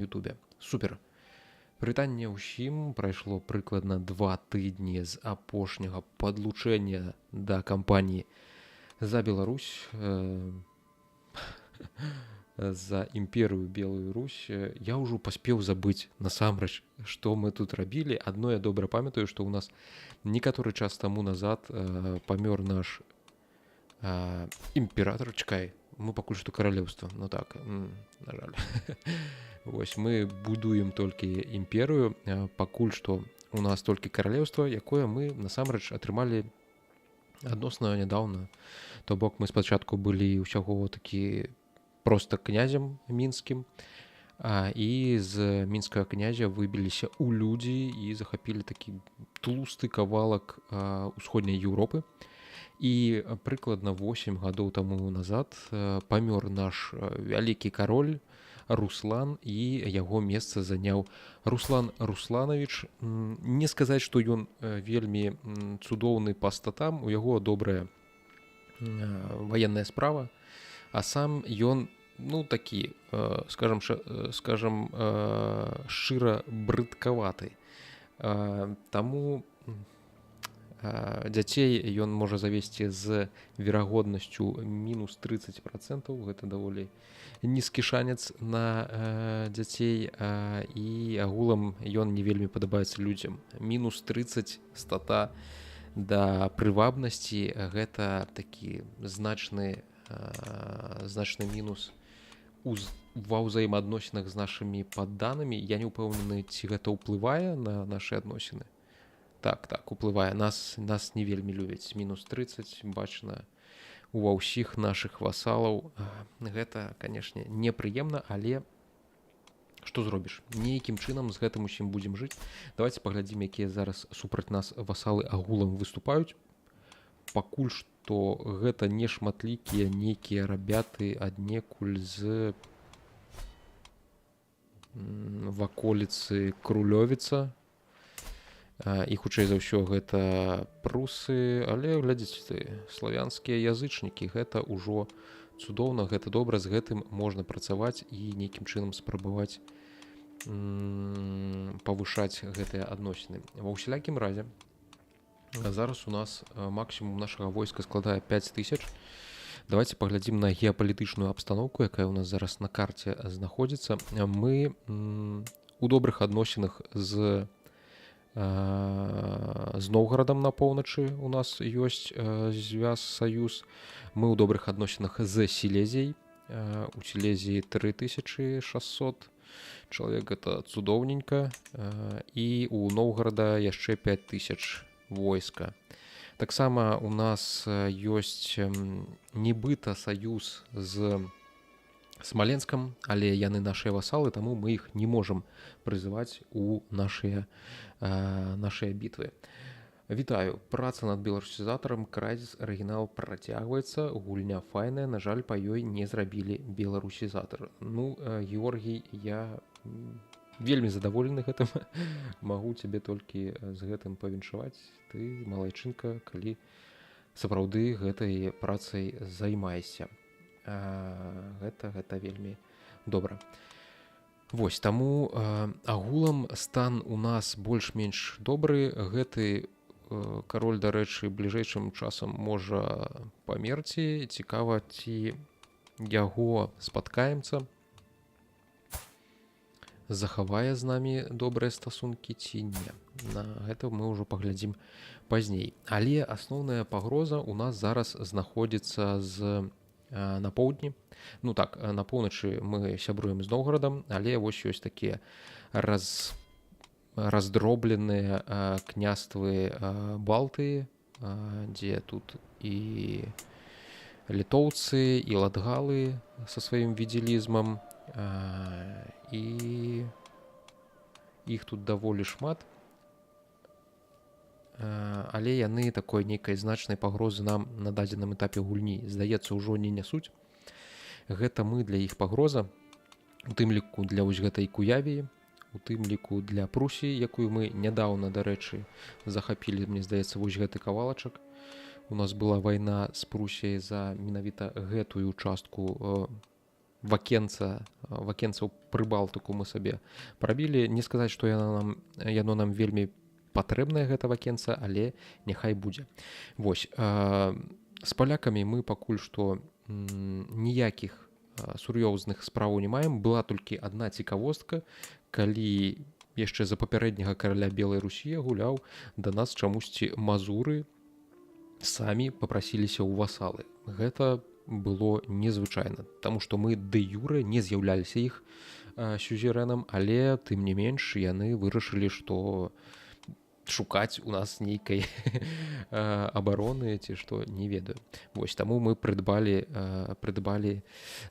Ютубе. Супер. Прывітанне ўсім, прайшло прыкладна 2 тыдні з апошняга падлучэння да кампаніі за Беларусь, за імперыю Белую Русь. Я ўжо паспеў забыць насамрэч, што мы тут рабілі. Адно я добра памятаю, што ў нас некаторы час таму назад памёр наш імператор. Чакай, мы пакуль што каралеўства. Ну так, на жаль. Вось мы будуем толькі імперыю, пакуль што у нас толькі каралеўства, якое мы насамрэч атрымалі адносна нядаўна. То бок мы спачатку былі ўсяго такі проста князем мінскім, і з мінскага князя выбіліся ў людзі і захапілі такі тлусты кавалак усходняй Еўропы. І прыкладна 8 гадоў таму назад памёр наш вялікі кароль Руслан, і яго месца заняў Руслан Русланович. Не сказаць, што ён вельмі цудоўны па статам, у яго добрая ваенная справа, а сам ён, ну, такі, скажам, шчыра брыдкаваты. Таму дзяцей ён можа завесці з верагоднасцю мінус 30%. Гэта даволі нізкі шанец на дзяцей, і агулам ён не вельмі падабаецца людзям. Мінус 30 стата да прывабнасці — гэта такі значны мінус ва ўзаемаадносінах з нашымі падданымі. Я не ўпэўнены, ці гэта ўплывае на нашы адносіны. Так, уплывае. Нас не вельмі любяць. Мінус 30 бачна ува ўсіх нашых васалаў. Гэта, канешне, непрыемна, але што зробіш? Нейкім чынам з гэтым усім будзем жыць. Давайте паглядзім, якія зараз супраць нас васалы агулам выступаюць. Пакуль што гэта не шматлікія нейкія рабяты аднекуль з ваколіцы Крулёвіца. І хутчэй за ўсё гэта прусы, але глядзіце ты, славянскія язычнікі. Гэта ўжо цудоўна, гэта добра, з гэтым можна працаваць і нейкім чынам спрабаваць павышаць гэтыя адносіны. Ва ўсялякім разе, зараз у нас максімум нашага войска складае 5000. Давайте паглядзім на геапалітычную абстаноўку, якая ў нас зараз на карце знаходзіцца. Мы у добрых адносінах з Новгарадам на поўначы. У нас ёсць звяз, саюз. Мы ў добрых адносінах з Сілезіяй. У Сілезіі 3600 чалавек, гэта цудоўненька. І у Новгарада яшчэ 5000 войска. Таксама у нас ёсць нібыта саюз з Смаленскам, але яны нашыя васалы, таму мы іх не можам прызываць у нашыя бітвы. Вітаю, праца над беларусізатарам Crysis арыгінал працягваецца, гульня файная, на жаль, па ёй не зрабілі беларусізатар. Ну, Георгій, я вельмі задаволены гэтым. Магу цябе толькі з гэтым павіншаваць. Ты малайчынка, калі сапраўды гэтай працай займаешся. Гэта вельмі добра. Вось, таму агулам стан у нас больш-менш добры. Гэты кароль, дарэчы, бліжэйшым часам можа памерці. Цікава, ці яго спаткаемся, захавае з намі добрыя стасункі ці не. На гэта мы ўжо паглядзім пазней. Але асноўная пагроза у нас зараз знаходзіцца на поўдні. Ну так, на поўначы мы сябруем з Новгарадам, але вось ёсць такія раздробленыя княствы Балтыі, дзе тут і літоўцы, і латгалы са сваім відзелізмам, і іх тут даволі шмат. Але яны такой нейкай значнай пагрозы нам на дадзеным этапе гульні, здаецца, ўжо не нясуць. Гэта мы для іх пагроза, у тым ліку для вось гэтай Куявіі, у тым ліку для Прусіі, якую мы нядаўна, дарэчы, захапілі, мне здаецца, вось гэты кавалачак. У нас была вайна з Прусіяй за менавіта гэтую частку вакенца ў Прыбалтыку мы сабе прабілі. Не сказаць, што яно нам вельмі патрэбнае, гэта вакенца, але няхай будзе. Вось, з палякамі мы пакуль што ніякіх сур'ёзных справаў не маем. Была толькі адна цікавостка, калі яшчэ за папярэдняга караля Белай Русі гуляў, да нас чамусьці мазуры самі папрасіліся ў васалы. Гэта было незвычайна, таму што мы дэ-юрэ не з'яўляліся іх сюзерэнам, але тым не менш яны вырашылі, што шукаць у нас нейкай абароны ці што, не ведаю. Вось, таму мы прыдбалі,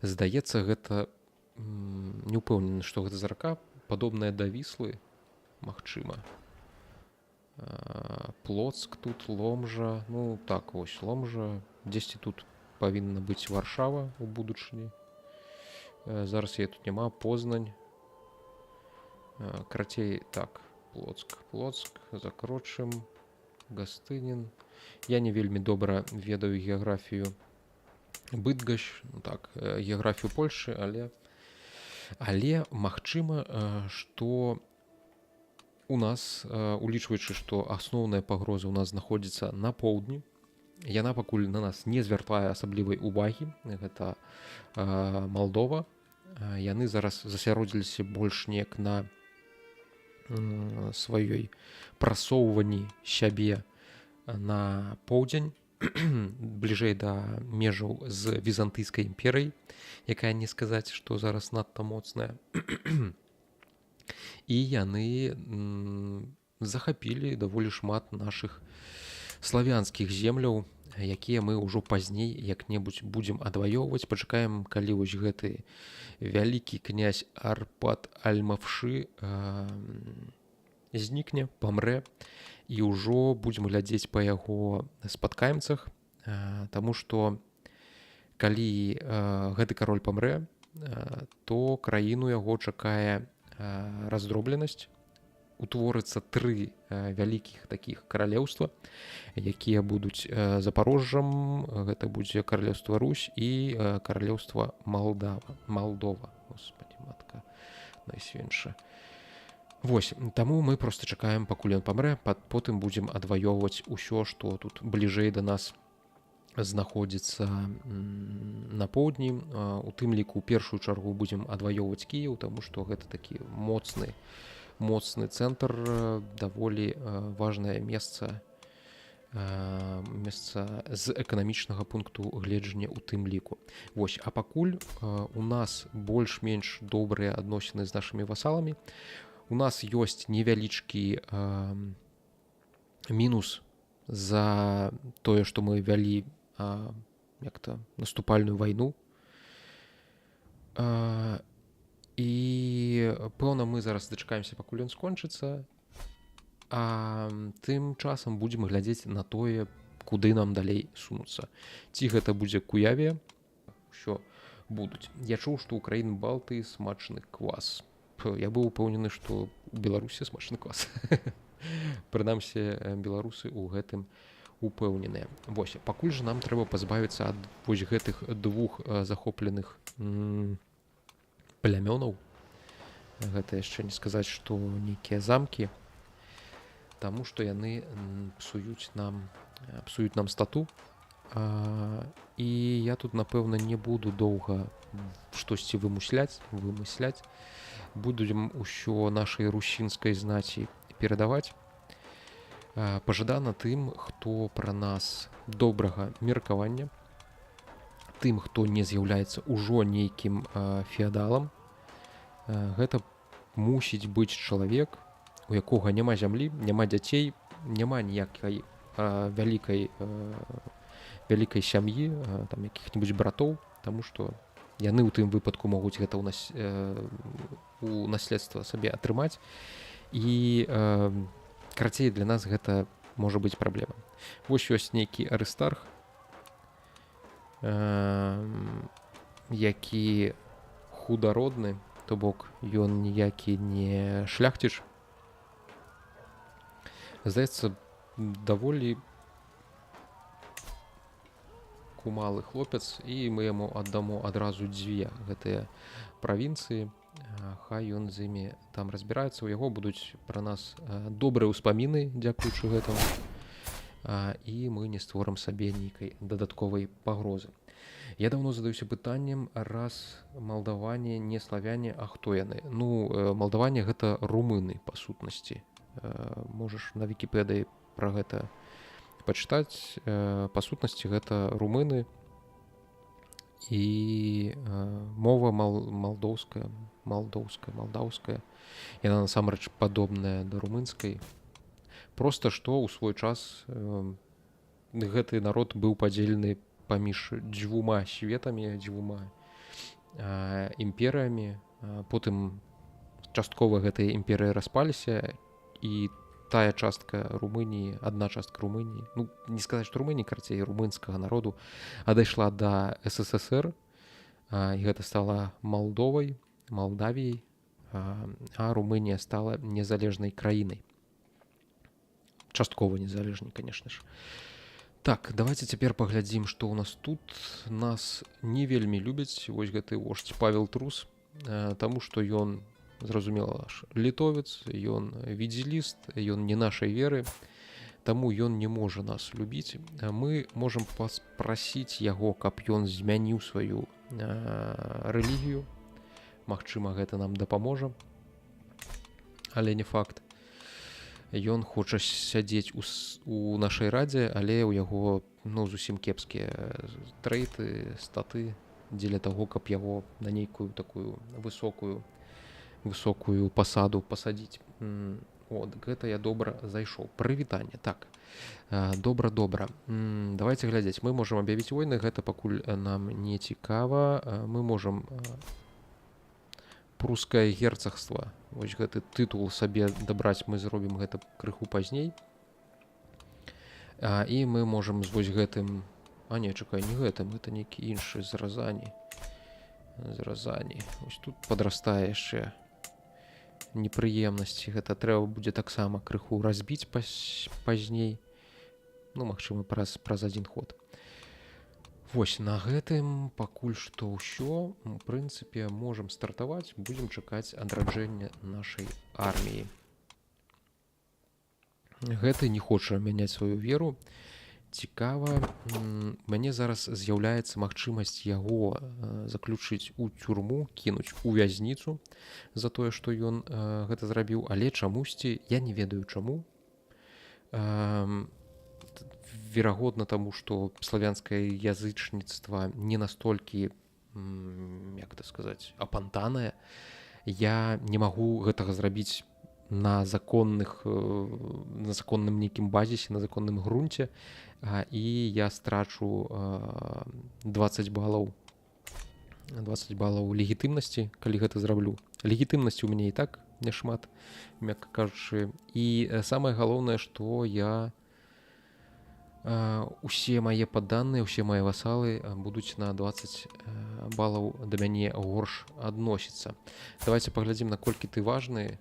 здаецца, гэта, не ўпэўнены, што гэта за рака, падобная да Віслы, магчыма. Плоцк тут, Ломжа, ну так, вось, Ломжа, дзесьці тут павінна быць Варшава ў будучыні. Зараз яе тут няма, Познань. Карацей, так, Плоцк, закрочым, Гастынін. Я не вельмі добра ведаю геаграфію Быдгощ, ну так, геаграфію Польшы, але магчыма, што у нас, улічваючы, што асноўная пагроза ў нас знаходзіцца на поўдні, яна пакуль на нас не звяртае асаблівай увагі, гэта Малдова. Яны зараз засяродзіліся больш неяк на сваёй прасоўванні сябе на поўдзень, бліжэй да межаў з Візантыйскай імперыяй, якая, не сказаць, што зараз надта моцная. І яны захапілі даволі шмат нашых славянскіх земляў, якія мы ўжо пазней як-небудзь будзем адваёўваць. Пачакаем, калі вось гэты вялікі князь Арпад Аль-Мавшы знікне, памрэ, і ўжо будзем глядзець па яго спадкаймцах, таму што калі гэты кароль памрэ, то краіну яго чакае раздробленасць. Утворыцца 3 вялікіх такіх каралеўства, якія будуць Запорожжам, гэта будзе каралеўства Русь і каралеўства Малдова. Господи, матка найсвеньша. Вось, таму мы проста чакаем, пакуль ён памрэ, потым будзем адваёўваць усё, што тут бліжэй да нас знаходзіцца на поўдні. У тым ліку, у першую чаргу будзем адваёўваць Кіеў, таму што гэта такі моцны цэнтр, даволі важнае месца з эканамічнага пункту гледжання ў тым ліку. Вось, а пакуль у нас больш-менш добрыя адносіны з нашымі васаламі. У нас ёсць невялічкі мінус за тое, што мы вялі як-то наступальную вайну. І, пэўна, мы зараз дачакаемся, пакуль ён скончыцца, а тым часам будзем глядзець на тое, куды нам далей сунуцца. Ці гэта будзе Куявія, що будуць. Я чуў, што ў краін Балтыі смачны квас. Я быў упэўнены, што ў Беларусі смачны квас. Прынамсі, беларусы ў гэтым упэўненыя. Вось, пакуль жа нам трэба пазбавіцца ад вось гэтых 2 захопленых плямёнаў. Гэта яшчэ не сказаць, што нейкія замкі, таму што яны псуюць нам стату. І я тут, напэўна, не буду доўга штосьці вымысляць. Будем усё нашай русінскай знаці перадаваць. Пажадана тым, хто пра нас добрага меркавання, тым, хто не з'яўляецца ўжо нейкім феадалам. Гэта мусіць быць чалавек, у якога няма зямлі, няма дзяцей, няма ніякай вялікай сям'і, там якіх-небудзь братоў, таму што яны ў тым выпадку могуць гэта у наследства сабе атрымаць. І, карацей, для нас гэта можа быць праблема. Вось ёсць нейкі Арыстарх, які худародны, то бок ён ніякі не шляхціч. Здаецца, даволі кумалы хлопец, і мы яму аддамо адразу дзве гэтыя правінцыі. Хай ён з імі там разбіраецца, у яго будуць пра нас добрыя ўспаміны, дзякуючы гэтаму, і мы не створым сабе нейкай дадатковай пагрозы. Я даўно задаюся пытаннем, раз малдаване не славяне, а хто яны? Ну, малдаване гэта румыны, па сутнасці. Можаш на Вікіпедыі пра гэта пачытаць. Па сутнасці гэта румыны, і мова малдаўская, яна насамрэч падобная да румынскай. Просто што ў свой час гэты народ быў падзелены паміж дзвюма светамі, дзвюма імперыямі. Потым часткова гэтыя імперыі распаліся, і тая частка Румыніі, адна частка Румыніі, ну, не сказаць, што Румыніі, карацей, румынскага народу, адайшла да СССР, і гэта стала Малдовай, Малдавіяй, а Румынія стала незалежнай краінай. Часткова незалежнай, конечно ж. Так, давайте цяпер паглядзім, што ў нас тут. Нас не вельмі любяць вось гэты вождь Павел Трус, таму што ён, зразумела, літовец, ён відзеліст, ён не нашай веры, таму ён не можа нас любіць. Мы можам паспрасіць яго, каб ён змяніў сваю рэлігію. Магчыма, гэта нам дапаможа, але не факт. Ён хоча сядзець у нашай радзе, але ў яго, ну, зусім кепскія трэйты, статы дзеля таго, каб яго на нейкую такую высокую пасаду пасадзіць. От, гэта я добра зайшоў. Прывітанне. Так, добра. Давайте глядзець. Мы можам аб'явіць войны, гэта пакуль нам не цікава. Мы можам прускае герцагства, вось гэты тытул сабе дабраць, мы зробім гэта крыху пазней. І мы можам з вось гэтым... не гэтым, гэта нейкі іншы з Разані. Вось тут падрастае яшчэ непрыемнасці. Гэта трэба будзе таксама крыху разбіць пазней. Ну, магчыма, праз адзін ход. Вось, на гэтым пакуль што ўсё. У прынцыпе, можам стартаваць, будзем чакаць адраджэння нашай арміі. Гэты не хоча мяняць сваю веру. Цікава, мяне зараз з'яўляецца магчымасць яго заключыць у тюрму, кінуць у вязніцу за тое, што ён гэта зрабіў, але чамусьці, я не ведаю чаму. Верагодна таму, што славянскае язычніцтва не настолькі, як это сказаць, апантанае. Я не магу гэтага зрабіць на законным нейкім базісе, на законным грунце, і я страчу 20 балаў легітымнасці, калі гэта зраблю. Легітымнасці ў мяне і так няшмат, мякка кажучы. І самае галоўнае, што я усе мае падданыя, усе мае васалы будуць на 20 балаў да мяне горш адносіцца. Давайте паглядзім, наколькі ты важны,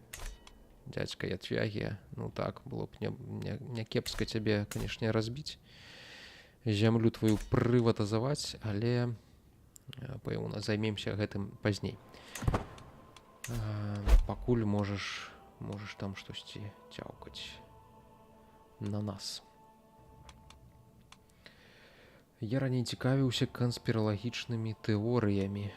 дядзька Ятвягія. Ну так, было б не кепска цябе, канешне, разбіць, зямлю твою прыватызаваць, але пэўна займемся гэтым пазней. Пакуль можаш там штосьці цяўкаць на нас. Я раней цікавіўся канспіралагічнымі тэорыямі.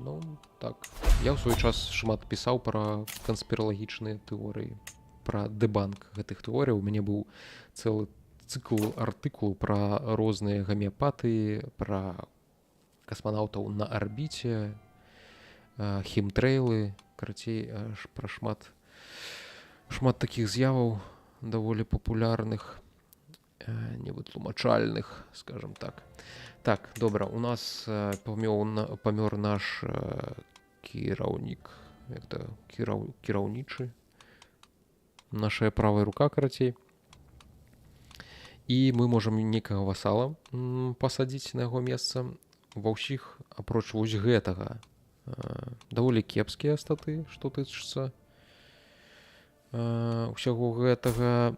Ну, так. Я ў свой час шмат пісаў пра канспіралагічныя тэорыі, пра дэбанк гэтых тэорый. У мяне быў цэлы цыкл артыкул пра розныя гамеапатыі, пра касманаўтаў на арбіце, хімтрэйлы, карацей, пра шмат такіх з'яваў даволі папулярных, невытлумачальных, скажем так. Так, добра, у нас памёр наш кіраўнік, кіраўнічы, наша правая рука, карацей. І мы можам некага васала пасадзіць на яго месца. Ва ўсіх, апроч вось гэтага, даволі кепскія статы, што тычыцца усяго гэтага.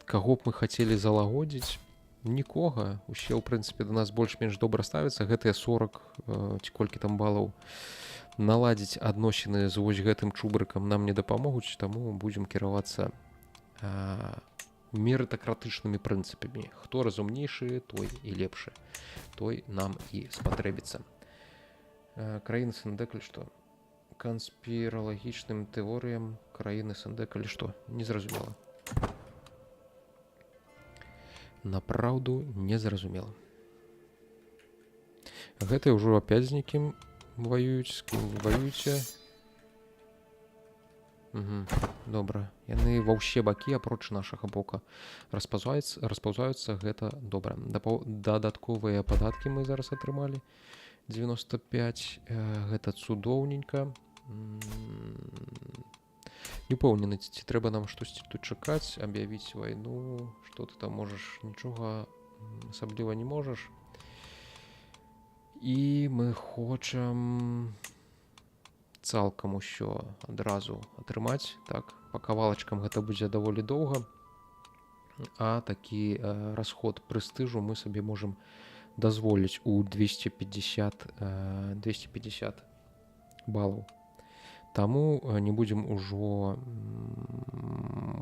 Каго б мы хацелі залагодзіць, нікога. Усе, ў прынцыпе, да нас больш-менш добра ставяцца. Гэтыя 40 ці колькі там балаў наладзіць адносіны з вось гэтым чубрыкам нам не дапамогуць, таму будзем кіравацца мерытакратычнымі прынцыпамі. Хто разумнейшы, той і лепшы. Той нам і спатрэбіцца. Краіны СНД, калі што? Канспіралагічным тэорыям краіны СНД, калі што? Незразумела. Направду незразумела. Гэтыя ўжо апять з некім ваююць, з кім ваюеце. Добра. Яны ва ўсе бакі, апроч нашага бока, распаўзаюцца, гэта добра. Дадатковыя падаткі мы зараз атрымалі. 95. Гэта цудоўненька. Не ўпэўнены, ці трэба нам штосьці тут чакаць, аб'явіць вайну, што ты там можаш, нічога асабліва не можаш. І мы хочам цалкам усё адразу атрымаць. Так, па кавалачкам гэта будзе даволі доўга. А такі расход прэстыжу мы сабе можам дазволіць у 250 балаў. Таму не будзем ужо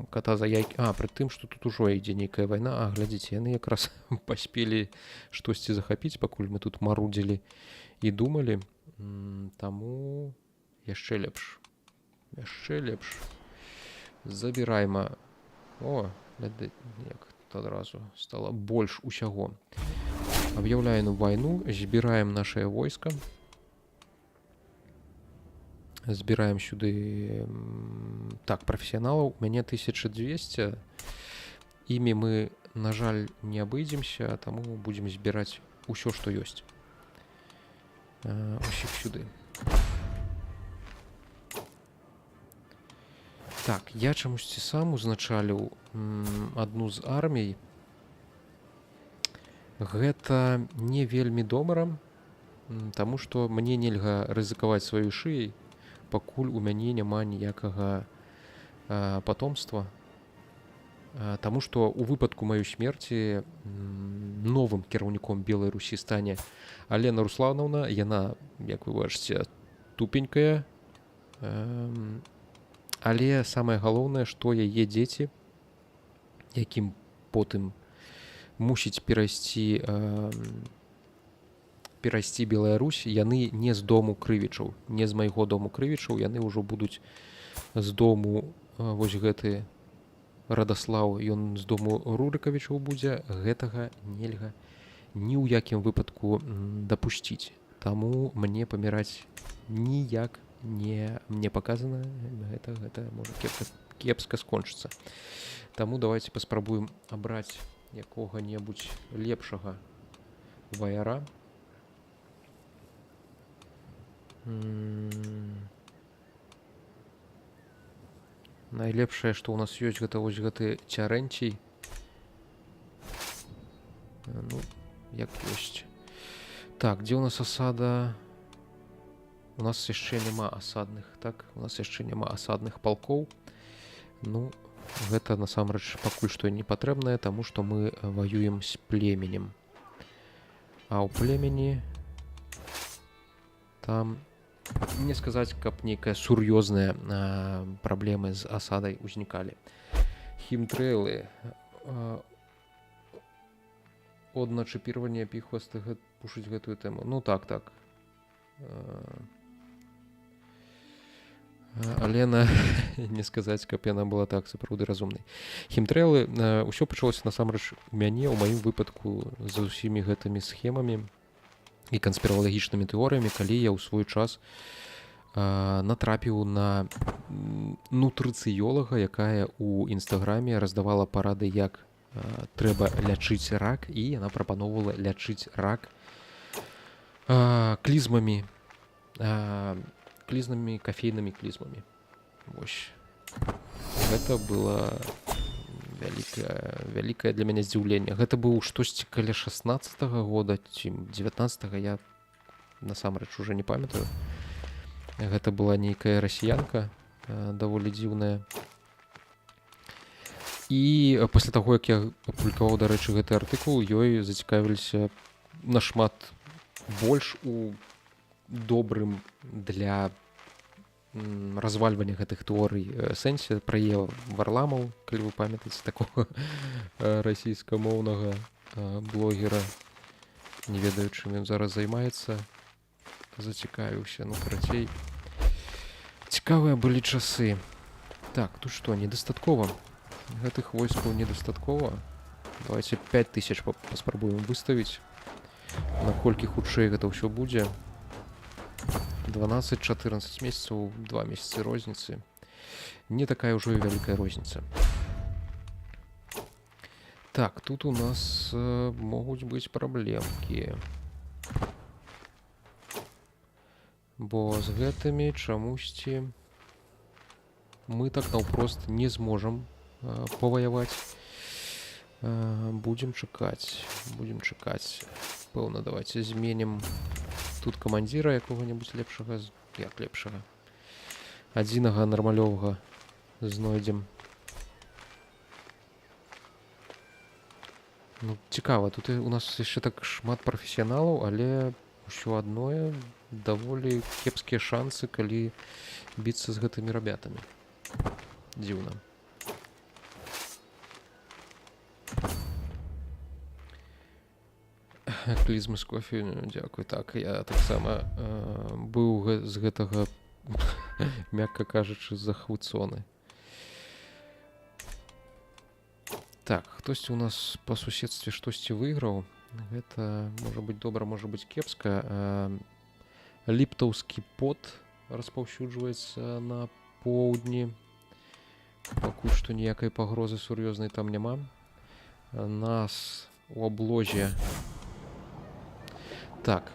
ката за яйкі. Пры тым, што тут ужо ідзе нейкая вайна. Глядзіце, яны якраз паспелі штосьці захапіць, пакуль мы тут марудзілі і думалі. Таму яшчэ лепш. Яшчэ лепш. Забірайма. Як адразу стала больш усяго. Аб'яўляем вайну, збіраем нашае войска. Збіраем сюды прафесіяналаў. У мяне 1200. Імі мы, на жаль, не абыдземся, таму будзем збіраць усё, што ёсць. Усіх сюды. Так, я чамусьці сам узначаліў адну з армій. Гэта не вельмі добра, таму што мне нельга рызыкаваць сваёй шыяй, пакуль у мяне няма ніякага патомства. Таму што ў выпадку маёй смерці новым кіраўніком Белай Русі стане Алена Руслановна. Яна, як вы бачыце, тупенькая. Але самае галоўнае, што яе дзеці, якім потым мусіць перайсці Беларусь, яны не з дому Крывічаў, не з майго дому Крывічаў, яны ўжо будуць з дому вось гэты Радаслаў, ён з дому Рурыкавічаў будзе. Гэтага нельга ні ў якім выпадку дапусціць. Таму мне паміраць ніяк не паказана. Гэта можа кепска скончыцца. Таму давайте паспрабуем абраць якога-небудзь лепшага ваяра. Найлепшае, што ў нас ёсць, гэта вось гэты Цярэнцій. Як ёсць. Так, дзе ў нас асада? У нас яшчэ няма асадных, так? У нас яшчэ няма асадных палкоў. Гэта насамрэч пакуль што не патрэбнае, таму што мы ваюем з племенем. А ў племені там не сказаць, каб нейкая сур'ёзная праблемы з асадай узнікалі. Хімтрэйлы. Одначапірванне піхвасты пушыць гэтую тэму. Так. Алена, не сказаць, каб яна была так сапраўды разумнай. Хімтрэйлы, ўсё пачалося насамрэч у мяне, у маім выпадку, за ўсімі гэтымі схемамі і канспіралагічнымі тэорыямі, калі я ў свой час натрапіў на нутрыцыёлага, якая ў інстаграме раздавала парады, як трэба лячыць рак, і яна прапаноўвала лячыць рак клізмамі, кафейнымі клізмамі. Вось. Гэта было вялікае для мяне здзіўленне. Гэта быў штосьці каля 16-го года ці 19-го, я насамрэч уже не памятаю. Гэта была нейкая расіянка, даволі дзіўная. І пасля таго, як я апублікаваў, дарэчы, гэты артыкул, ёй зацікавіліся нашмат больш у добрым для развальвання гэтых тэорый сэнсе пра яе Варламаў, калі вы памятаеце такога расійскамоўнага блогера, не ведаю, чым ён зараз займаецца, зацікавіўся, ну, карацей, цікавыя былі часы. Так, тут што, недастаткова? Гэтых войскаў недастаткова. Давайте 5000 паспрабуем выставіць. Наколькі хутчэй гэта ўсё будзе. 12-14 месяцаў, 2 месяцы розніцы. Не такая ўжо і вялікая розніца. Так, тут у нас могуць быць праблемкі. Бо з гэтымі чамусьці мы так наўпрост не зможам паваяваць. Будзем чакаць. Пэўна, давайте зменім тут камандзіра якога-небудзь лепшага. Як лепшага? Адзінага нармалёвага знойдзем. Ну, цікава, тут у нас яшчэ так шмат прафесіяналаў, але ўсё адное даволі кепскія шансы, калі біцца з гэтымі рабятамі. Дзіўна. Клізмы з кофе, дзякуй. Так, я таксама быў з гэтага, мякка кажучы, захвыцоны. Так, хтосьці у нас па суседстве штосьці выйграў. Гэта можа быць добра, можа быць кепска. Ліптаўскі пот распаўсюджваецца на поўдні. Пакуль што ніякай пагрозы сур'ёзнай там няма. Нас у аблозе. Так,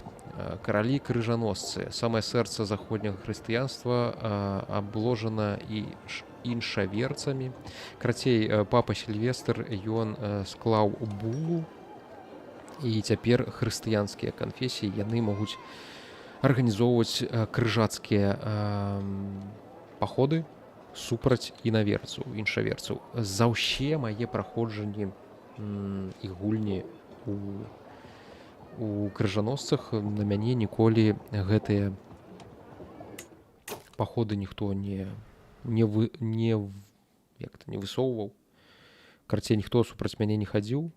каралі крыжаносцы. Самае сэрца заходняга хрысціянства абложана і іншаверцамі. Крацей, папа Сільвестр, ён склаў булу, і цяпер хрысціянскія канфесіі, яны могуць арганізоўваць крыжацкія паходы супраць іншаверцаў. За ўсе мае праходжанні і гульні у крыжаносцах на мяне ніколі гэтыя паходы ніхто не высоўваў. Карцей, ніхто супраць мяне не хадзіў.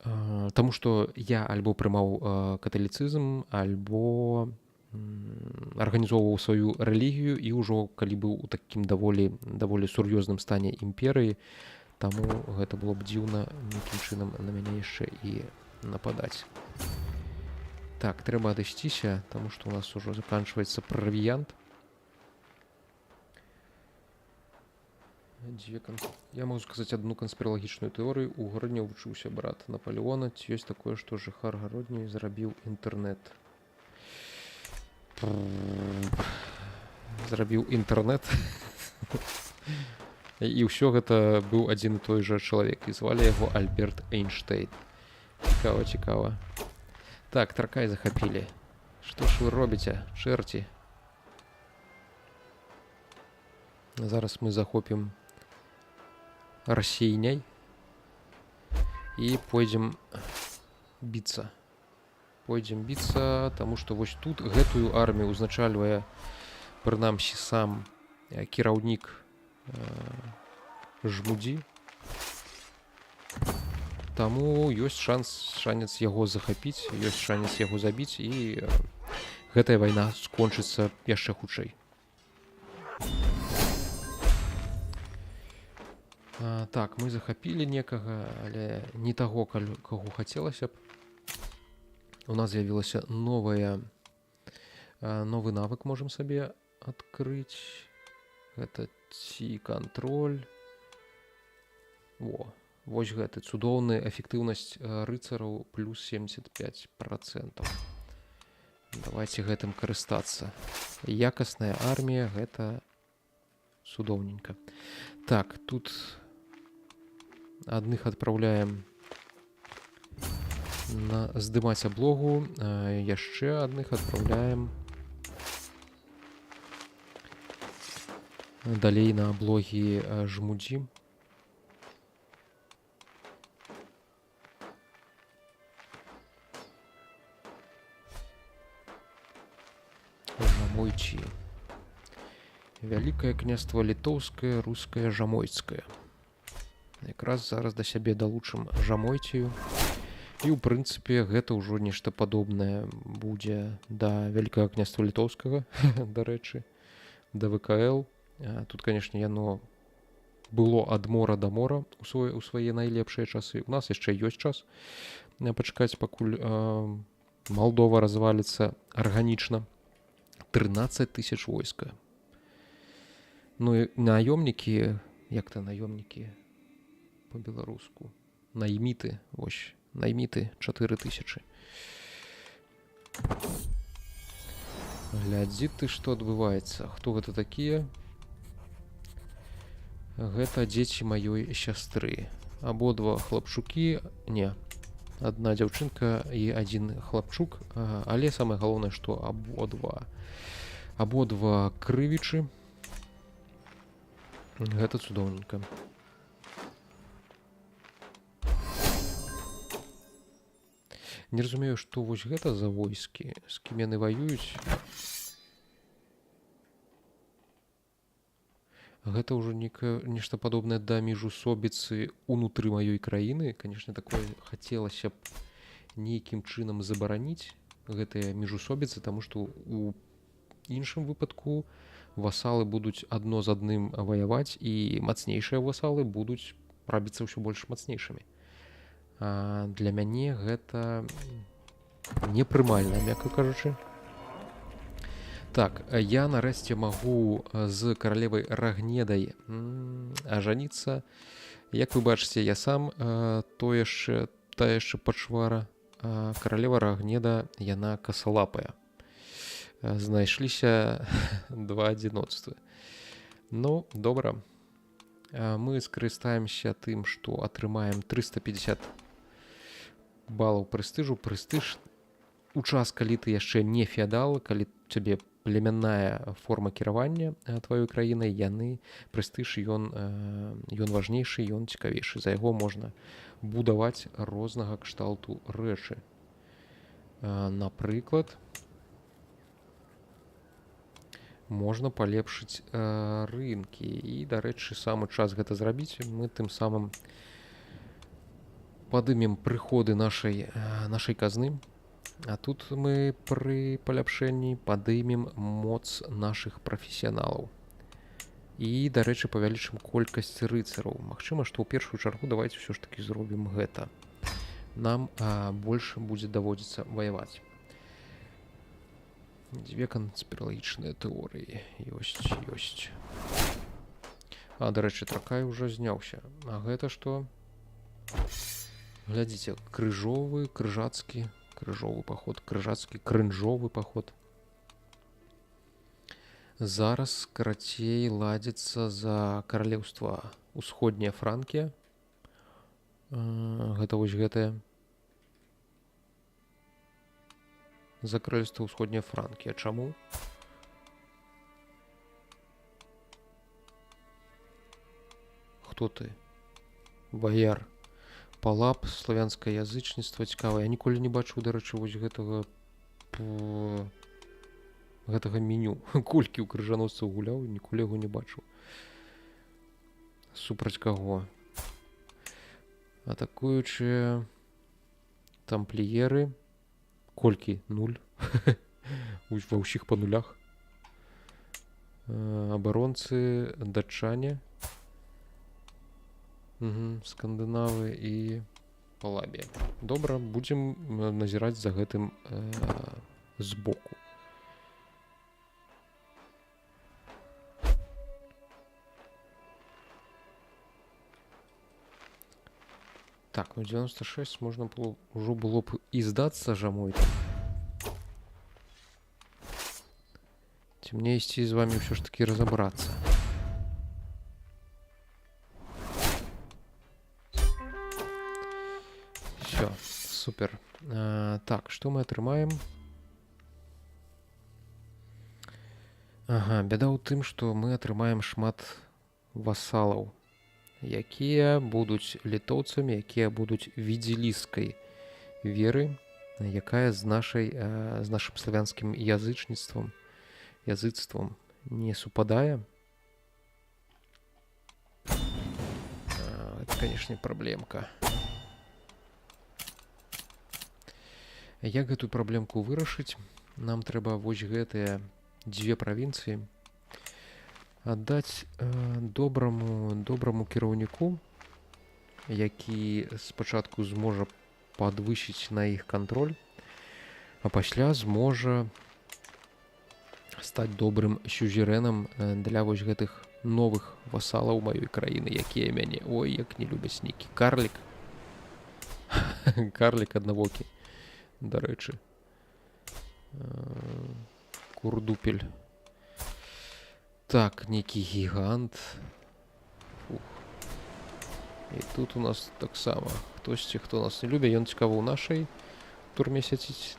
Таму што я альбо прымаў каталіцызм, альбо арганізоўваў сваю рэлігію, і ўжо калі быў у такім даволі сур'ёзным стане імперыі, таму гэта было б дзіўна нейкім чынам на мяне яшчэ і нападаць. Так, трэба адысціся, таму што у нас ужо заканчваецца правіянт. Я могу сказаць адну канспіралагічную тэорыю. У гародні вучыўся брат Наполеона. Ці ёсць такое, што жыхар гародні зрабіў інтэрнэт? Зрабіў інтэрнэт. І ўсё гэта быў адзін і той жа чалавек. І звалі яго Альберт Эйнштейн. Цікава. Так, Таркай захапілі. Што ж вы робіце, чэрці? Зараз мы захопім рассеяняй і пойдзем біцца. Таму што вось тут гэтую армію узначальвае прынамсі сам кіраўнік Жмудзі. Таму ёсць шанец яго захапіць, ёсць шанец яго забіць, і гэтая вайна скончыцца яшчэ хутчэй. Так, мы захапілі некага, але не таго, каго хацелася б. У нас з'явілася новы навык, можам сабе адкрыць. Гэта ці кантроль. Вось гэты цудоўны эфектыўнасць рыцараў плюс 75%. Давайте гэтым карыстацца. Якасная армія, гэта цудоўненька. Так, тут адных адпраўляем здымаць аблогу, яшчэ адных адпраўляем далей на аблогі Жмудзі. Руці. Вялікае княства літоўскае, рускае, жамойцкае. Якраз зараз да сябе далучым Жамойцію. І ў прынцыпе гэта ўжо нешта падобнае будзе да вялікага княства літоўскага, дарэчы, да ВКЛ. Тут, канешне, яно было ад мора да мора у свае найлепшыя часы. У нас яшчэ ёсць час пачакаць, пакуль Малдова разваліцца арганічна. 13 000 войска. Ну і наёмнікі, як то наёмнікі по-беларуску? Найміты, вось. Найміты 4000. Глядзі ты, што адбываецца. Хто гэта такія? Гэта дзеці маёй сястры. Абодва хлапчукі, не, адна дзяўчынка і адзін хлапчук, але самае галоўнае, што абодва крывічы. Гэта цудоўненька. Не разумею, што вось гэта за войскі, з кім яны ваююць. Гэта ўжо нешта падобнае да міжусобіцы ўнутры маёй краіны. Канешне, такое хацелася б нейкім чынам забараніць гэтыя міжусобіцы, таму што у іншым выпадку васалы будуць адно з адным ваяваць, і мацнейшыя васалы будуць рабіцца ўсё больш мацнейшымі. Для мяне гэта непрымальна, мякка кажучы. Так, я нарэшце магу з каралевай Рагнедай ажаніцца. Як вы бачыце, я сам та яшчэ пачвара. Каралева Рагнеда, яна касалапая. Знайшліся два адзіноцтвы. Ну, добра. Мы скарыстаемся тым, што атрымаем 350 балаў прэстыжу. Прэстыж у час, калі ты яшчэ не феадал, калі цябе племянная форма кіравання тваёй краінай, прэстыж ён важнейшы, ён цікавейшы. За яго можна будаваць рознага кшталту рэчы. Напрыклад, можна палепшыць рынкі. І, дарэчы, самы час гэта зрабіць. Мы тым самым падымем прыходы нашай казны. А тут мы пры паляпшэнні падымем моц нашых прафесіяналаў. І, дарэчы, павялічым колькасць рыцараў. Магчыма, што ў першую чаргу давайце ўсё ж такі зробім гэта. Нам больш будзе даводзіцца ваяваць. Дзве канспіралагічныя тэорыі ёсць. Дарэчы, Тракай ўжо зняўся. А гэта што? Глядзіце, крыжовы паход, крынжовы паход. Зараз карацей ладзіцца за каралеўства ўсходняя Франкія. Гэта вось гэтае. За каралеўства ўсходняя Франкія. Чаму? Хто ты? Баяр. Палап, славянскае язычніцтва, цікава. Я ніколі не бачыў, дарэчы, вось гэтага меню. Колькі ў крыжаносцаў гуляў, ніколі яго не бачыў. Супраць каго? Атакуючыя тампліеры. Колькі? 0. Ва ўсіх па нулях. Абаронцы, датчане. Скандынавы і Палабія. Добра, будзем назіраць за гэтым збоку. Так, ну 96 можна ўжо было б і здацца Жамойцам. Ці мне ісці з вамі ўсё ж такі разабрацца. Все, супер. Так, што мы атрымаем? Ага, бяда ў тым, што мы атрымаем шмат васалаў, якія будуць літоўцамі, якія будуць відзеліскай веры, якая з нашым славянскім язычніцтвам языцтвам не супадае. Это, конечно, праблемка. Як гэтую праблемку вырашыць? Нам трэба вось гэтыя дзве правінцыі аддаць добраму кіраўніку, які спачатку зможа падвысіць на іх кантроль, а пасля зможа стаць добрым сюзерэнам для вось гэтых новых васалаў маёй краіны, якія мяне, ой, як не любяць нейкі карлік. Карлік аднавокі, дарэчы. Курдупель. Так, нейкі гігант. Фух. І тут у нас таксама хтосьці, хто нас не любя, ён цікава ў нашай турме сядзіць.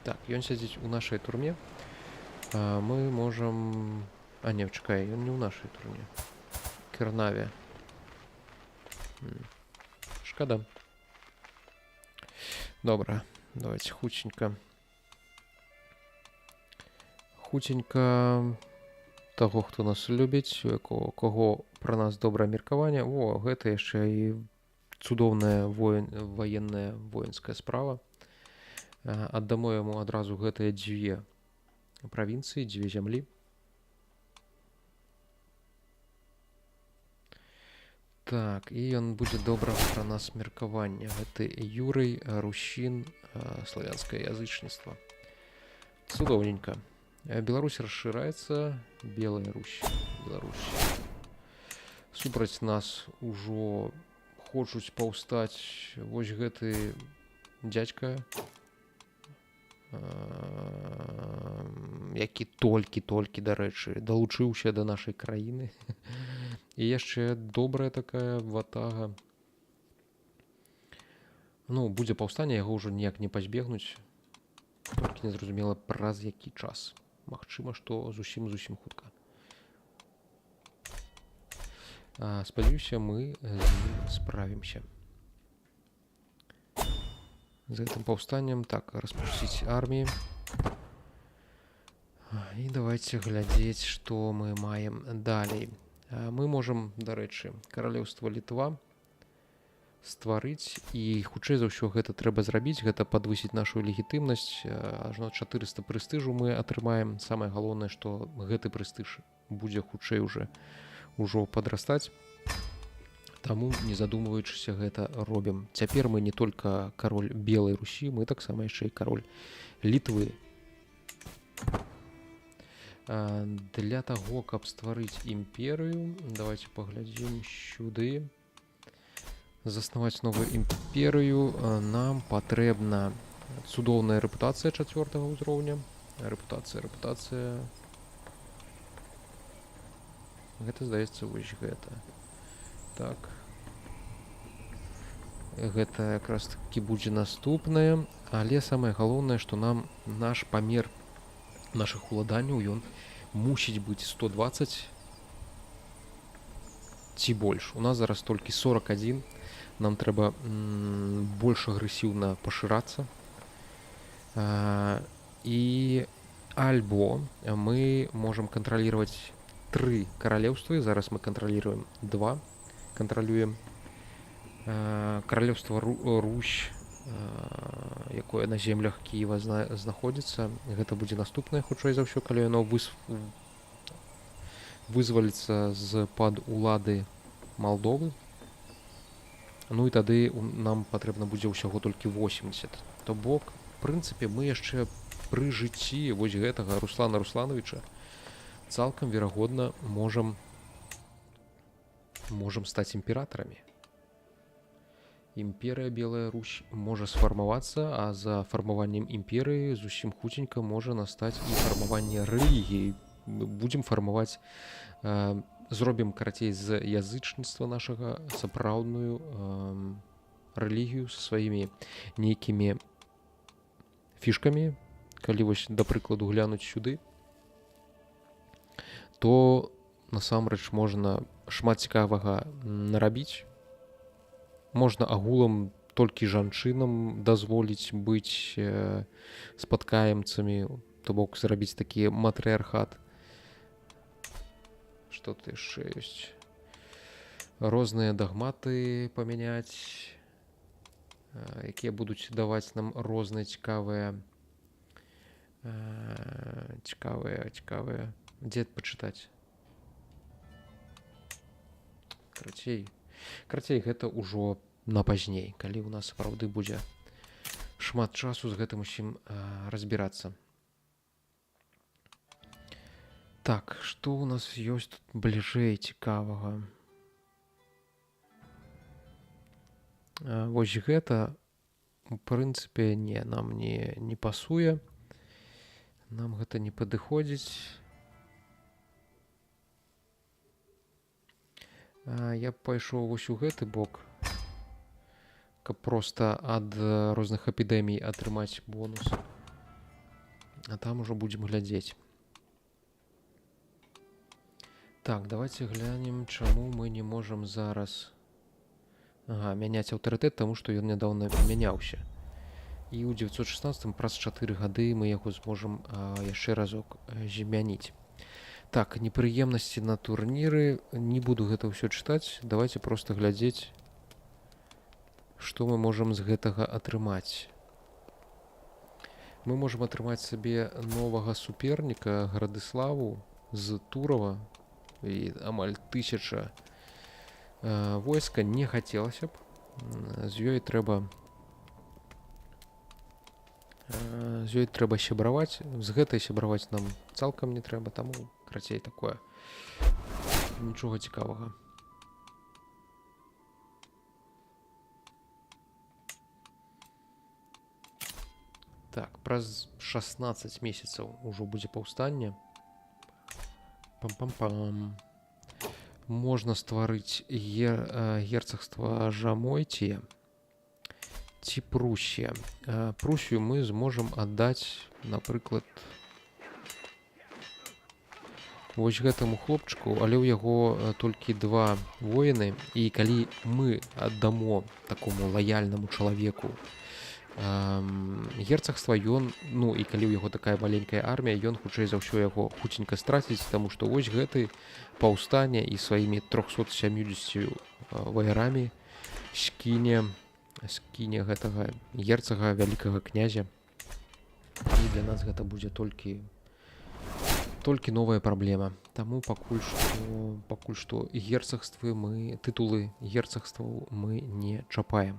Так, ён сядзіць у нашай турме. Мы можам... А, не, чакай, ён не ў нашай турме. Кернаве. Шкада. Добра, давайте хуценька. Хуценька таго, хто нас любіць, каго пра нас добрае меркаванне. О, гэта яшчэ і цудоўная военная воінская справа. Аддамо яму адразу гэтыя дзве правінцыі, дзве зямлі. Так, і ён будзе добра пра нас меркаванне. Гэта Юрый, Русін, славянскае язычніцтва. Цудоўненька. Беларусь расшыраецца, Белая Русь, Беларусь. Супраць нас ужо хочуць паўстаць вось гэты дзядзька, які толькі, дарэчы, далучыўся да нашай краіны. І яшчэ добрая такая ватага. Ну, будзе паўстанне, яго ўжо ніяк не пазбегнуць. Толькі незразумела, праз які час. Магчыма, што зусім хутка. Спадзяюся, мы з ім справімся. З гэтым паўстаннем. Так, распусціць арміі. І давайте глядзець, што мы маем далей. Мы можам, дарэчы, каралеўства Літва стварыць, і хутчэй за ўсё гэта трэба зрабіць, гэта падвысіць нашу легітымнасць. Ажно 400 прэстыжу мы атрымаем. Самае галоўнае, што гэты прэстыж будзе хутчэй ўжо падрастаць. Таму, не задумваючыся, гэта робім. Цяпер мы не толькі кароль Белай Русі, мы таксама яшчэ і кароль Літвы. Для таго, каб стварыць імперыю, давайте паглядзім сюды. Заснаваць новую імперыю нам патрэбна цудоўная рэпутацыя 4-го ўзроўня. Рэпутацыя. Гэта, здаецца, вось гэта. Так. Гэта якраз такі будзе наступнае. Але самае галоўнае, што нам наш памер нашых уладанняў, ён мусіць быць 120 ці больш. У нас зараз толькі 41. Нам трэба больш агрэсіўна пашырацца. І альбо мы можам кантралировать 3 каралеўствы. Зараз мы кантралируем 2. Кантралюем каралеўства Русь, якое на землях Киева знаходзіцца. Гэта будзе наступнае, хутчэй за ўсё, калі яно вызваліцца з-пад улады Малдовы. Ну і тады нам патрэбна будзе ўсяго толькі 80. То бок, в прынцыпе, мы яшчэ пры жыцці вось гэтага Руслана Руслановича цалкам верагодна можам стаць імператарамі. Імперыя Белая Русь можа сфармавацца, а за фармаваннем імперыі зусім хуценька можа настаць і фармаванне рэлігіі. Будзем фармаваць, зробім, карацей, з язычніцтва нашага сапраўдную рэлігію са сваімі нейкімі фішкамі. Калі вось, да прыкладу, глянуць сюды, то насамрэч можна шмат цікавага нарабіць. Можна агулам толькі жанчынам дазволіць быць спадкаемцамі, то бок зрабіць такі матрыархат. Што тут яшчэ ёсць? Розныя дагматы памяняць, якія будуць даваць нам розныя цікавыя дзе пачытаць. Карацей, гэта ўжо на пазней, калі ў нас сапраўды будзе шмат часу з гэтым усім разбірацца. Так, што ў нас ёсць тут бліжэй цікавага? Вось гэта, у прынцыпе, нам не пасуе. Нам гэта не падыходзіць. Я б пайшоў вось у гэты бок, каб проста ад розных эпідэмій атрымаць бонус. А там ужо будзем глядзець. Так, давайте глянем, чаму мы не можам зараз мяняць аўтарытэт, таму што ён нядаўна мяняўся. І ў 916 праз 4 гады мы яго зможам яшчэ разок змяніць. Так, непрыемнасці на турніры. Не буду гэта ўсё чытаць. Давайте проста глядзець, што мы можам з гэтага атрымаць. Мы можам атрымаць сабе новага суперніка Градыславу з Турава. І амаль 1000 войска. Не хацелася б. З ёй трэба сябраваць. З гэтай сябраваць нам цалкам не трэба, таму крацей такое. Нічога цікавага. Так, праз 16 месяцаў ужо будзе паўстанне. Пам-пам-пам. Можна стварыць герцагства Жамойція ці Прусія. Прусію мы зможам аддаць, напрыклад, вось гэтаму хлопчыку, але ў яго толькі 2 воіны, і калі мы аддамо такому лаяльнаму чалавеку герцагства, ён, і калі ў яго такая маленькая армія, ён хутчэй за ўсё яго хуценька страціць, таму што вось гэты паўстане і сваімі 370 ваярамі скіне гэтага герцага, вялікага князя. І для нас гэта будзе толькі новая праблема. Таму пакуль што тытулы герцагстваў мы не чапаем.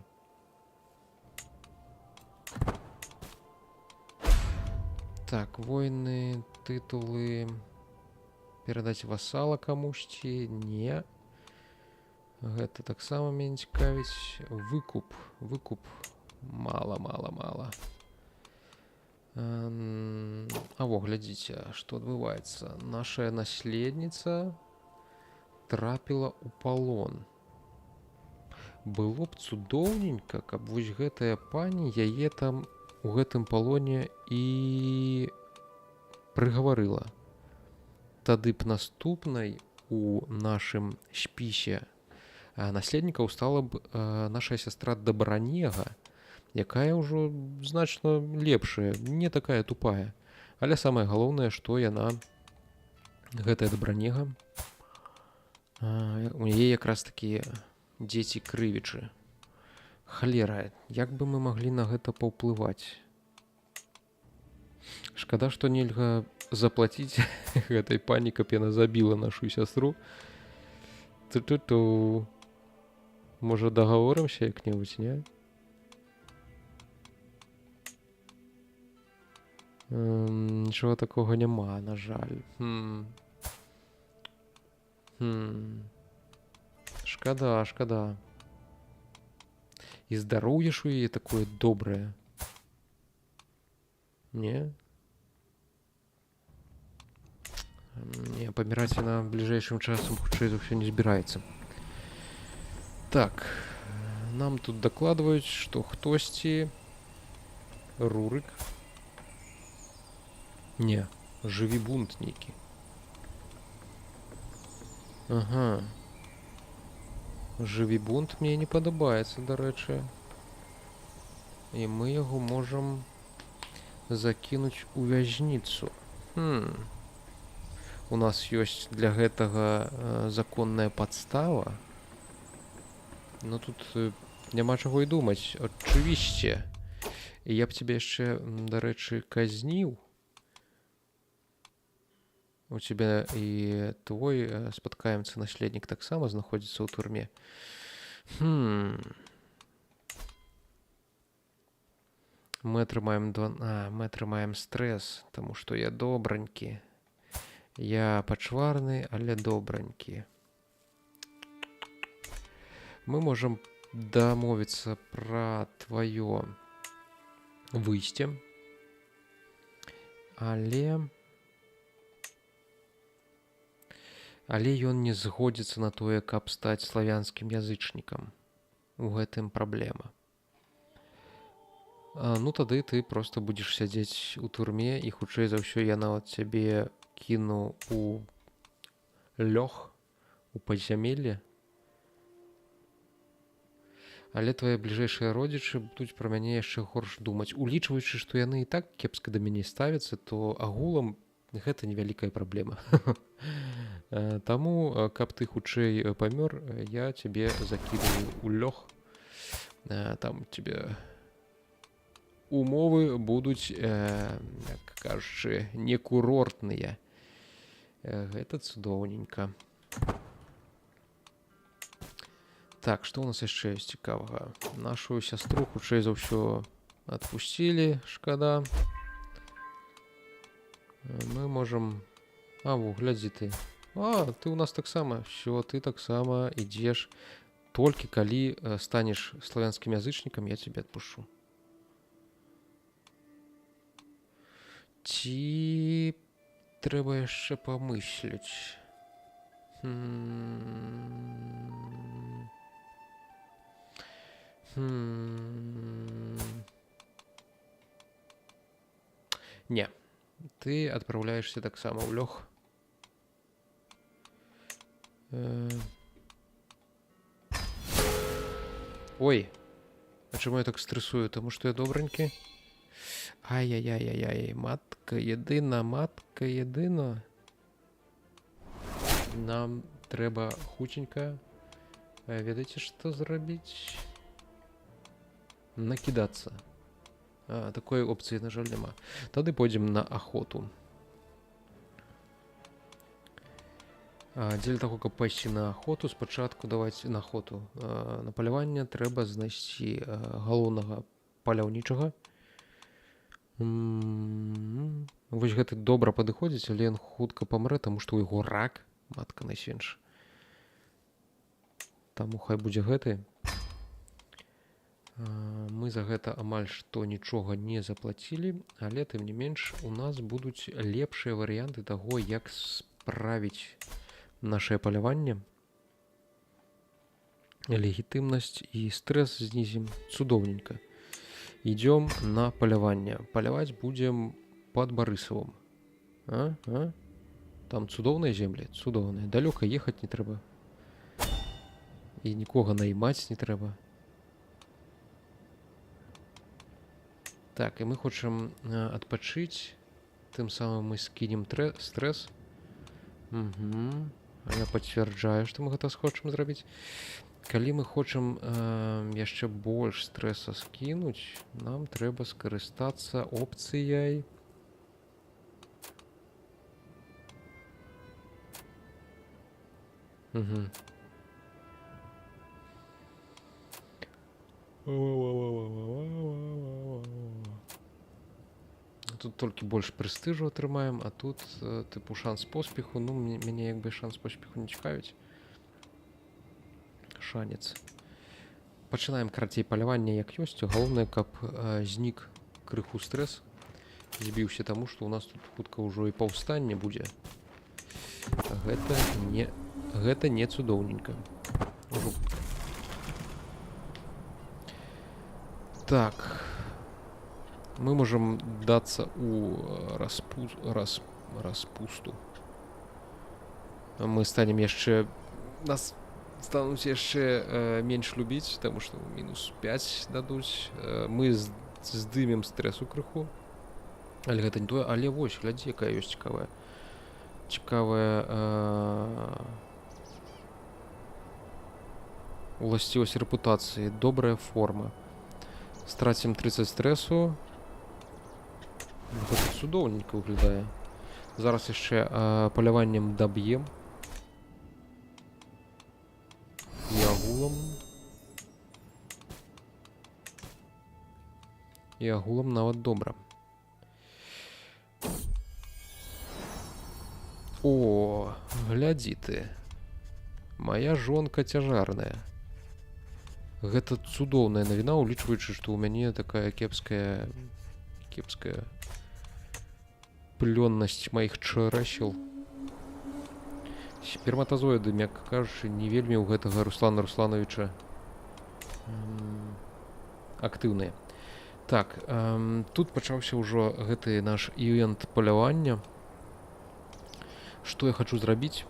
Так, войны, тытулы, перадаць васала камусьці, не. Гэта таксама мяне цікавіць. Выкуп. Мала. Глядзіце, што адбываецца. Наша наследніца трапіла ў палон. Было б цудоўненька, каб вось гэтая пані яе там у гэтым палоне і прыгаварыла. Тады б наступнай у нашым спісе наследнікаў стала б наша сястра Дабранега, якая ўжо значна лепшая, не такая тупая. Але самае галоўнае, што яна, гэтая Дабранега, у яе якраз такі дзеці крывічы. Халера, як бы мы маглі на гэта паўплываць? Шкада, што нельга заплаціць гэтай пані, каб яна забіла нашу сястру. Ту-ту-ту. Можа, дагаворымся як-небудзь, не? Нічога такога няма, на жаль. Шкада. І здароўе ж у яе такое добрае. Не? Не, паміраць яна бліжэйшым часам хутчэй за ўсё не збіраецца. Так, нам тут дакладваюць, што хтосьці Рурык. Не, жыві бунт нейкі. Ага. Жыві бунт мне не падабаецца, дарэчы. і мы яго можам закінуць у вязніцу. У нас ёсць для гэтага законная падстава. Ну тут няма чаго і думаць. Очевидно. І я б тебе яшчэ, дарэчы, казніў. У тебя і твой спаткаемцы наследнік таксама знаходзіцца ў турме. Мы атрымаем стрэс, таму што я добранькі. Я пачварны, але добранькі. Мы можам дамовіцца пра тваё выйсце, але ён не згодзіцца на тое, каб стаць славянскім язычнікам. У гэтым праблема. Ну тады ты просто будзеш сядзець у турме, і хутчэй за ўсё я нават цябе кіну у лёг, у падзямелле. Але твае бліжэйшыя родзічы будуць пра мяне яшчэ горш думаць. Улічваючы, што яны і так кепска да мяне ставяцца, то агулам гэта невялікая праблема. Таму, каб ты хутчэй памёр, я цябе закідаю ў лёг. Там тебе умовы будуць, як кажучы, не курортныя. Гэта цудоўненька. Так, што ў нас яшчэ ёсць цікавага? Нашу сястру хутчэй за ўсё адпусцілі, шкада. Мы можам... глядзі ты. Ты ў нас таксама. Всё, ты таксама ідзеш. Толькі калі станеш славянскім язычнікам, я цябе адпушу. Ці трэба яшчэ памысліць? Не, ты адпраўляешся таксама ў лёг. Ой, а чаму я так стрэсую? Таму што я добранькі? Ай-яй-яй-яй, матка єдина. Нам трэба хутенька, ведаеце, што зрабіць? Накідацца. Такой опцыі, на жаль, няма. Тады пойдзем на ахоту. Дзеля таго, каб пайсці на ахоту, спачатку давайце на ахоту. На паляванне трэба знайсці галоўнага паляўнічага. Вось гэты добра падыходзіць, але ён хутка памрэ, таму што ў яго рак, матка найсвеньш. Таму хай будзе гэты. Мы за гэта амаль што нічога не заплацілі, але тым не менш у нас будуць лепшыя варыянты таго, як справіць нашае паляванне. Легітымнасць і стрэс знізім. Цудоўненька. Идем на поляванне. Поляваць будем под Барысавым. Там цудоўныя землі, цудоўныя. Далёка ехаць не трэба. І нікога наймаць не трэба. Так, і мы хочам адпачыць. Тым самым мы скінем стрэс. Я пацвярджаю, што мы гэта хочам зрабіць. Калі мы хочам яшчэ больш стрэса скінуць, нам трэба скарыстацца опцыяй. Тут толькі больш прэстыжу атрымаем, а тут тыпу шанс поспеху. Ну, мяне як бы шанс поспеху не цікавіць. Шанец. Пачынаем карацей паляванне як ёсць. Галоўнае, каб знік крыху стрэс. Збіўся таму, што ў нас тут хутка ўжо і паўстанне будзе. Гэта не цудоўненька. Так. Мы можам дацца ў распусту. Мы станем яшчэ... Нас стануць яшчэ менш любіць, таму што -5 дадуць. Мы здымем стрэсу крыху. Але гэта не тое, але вось, глядзі, якая ёсць цікавая уласцівасць рэпутацыі, добрая форма. Страцім 30 стрэсу. Гэта цудоўненька выглядае. Зараз яшчэ паляваннем даб'ем. І агулам. І агулам нават добра. О, глядзі ты. Мая жонка цяжарная. Гэта цудоўная навіна, улічваючы, што ў мяне такая кепская плённасць маіх чарэсел. Сперматазоіды, мякка кажучы, не вельмі ў гэтага Руслана Руслановича актыўныя. Так, тут пачаўся ўжо гэты наш івент палявання. Што я хачу зрабіць?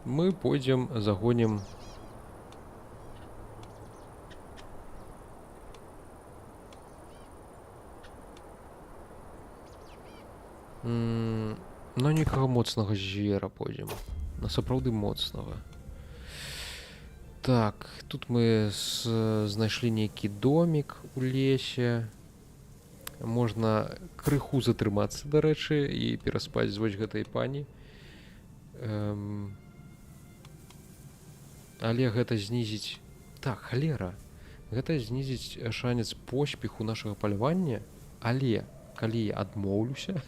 Мы пойдзем, загонім на некага моцнага звера пойдзем. На сапраўды моцнага. Так, тут мы знайшлі нейкі домік у лесе. Можна крыху затрымацца, дарэчы, і пераспаць з вось гэтай пані. Але гэта знізіць... Так, халера. Гэта знізіць шанец поспеху нашага палявання. Але, калі я адмоўлюся,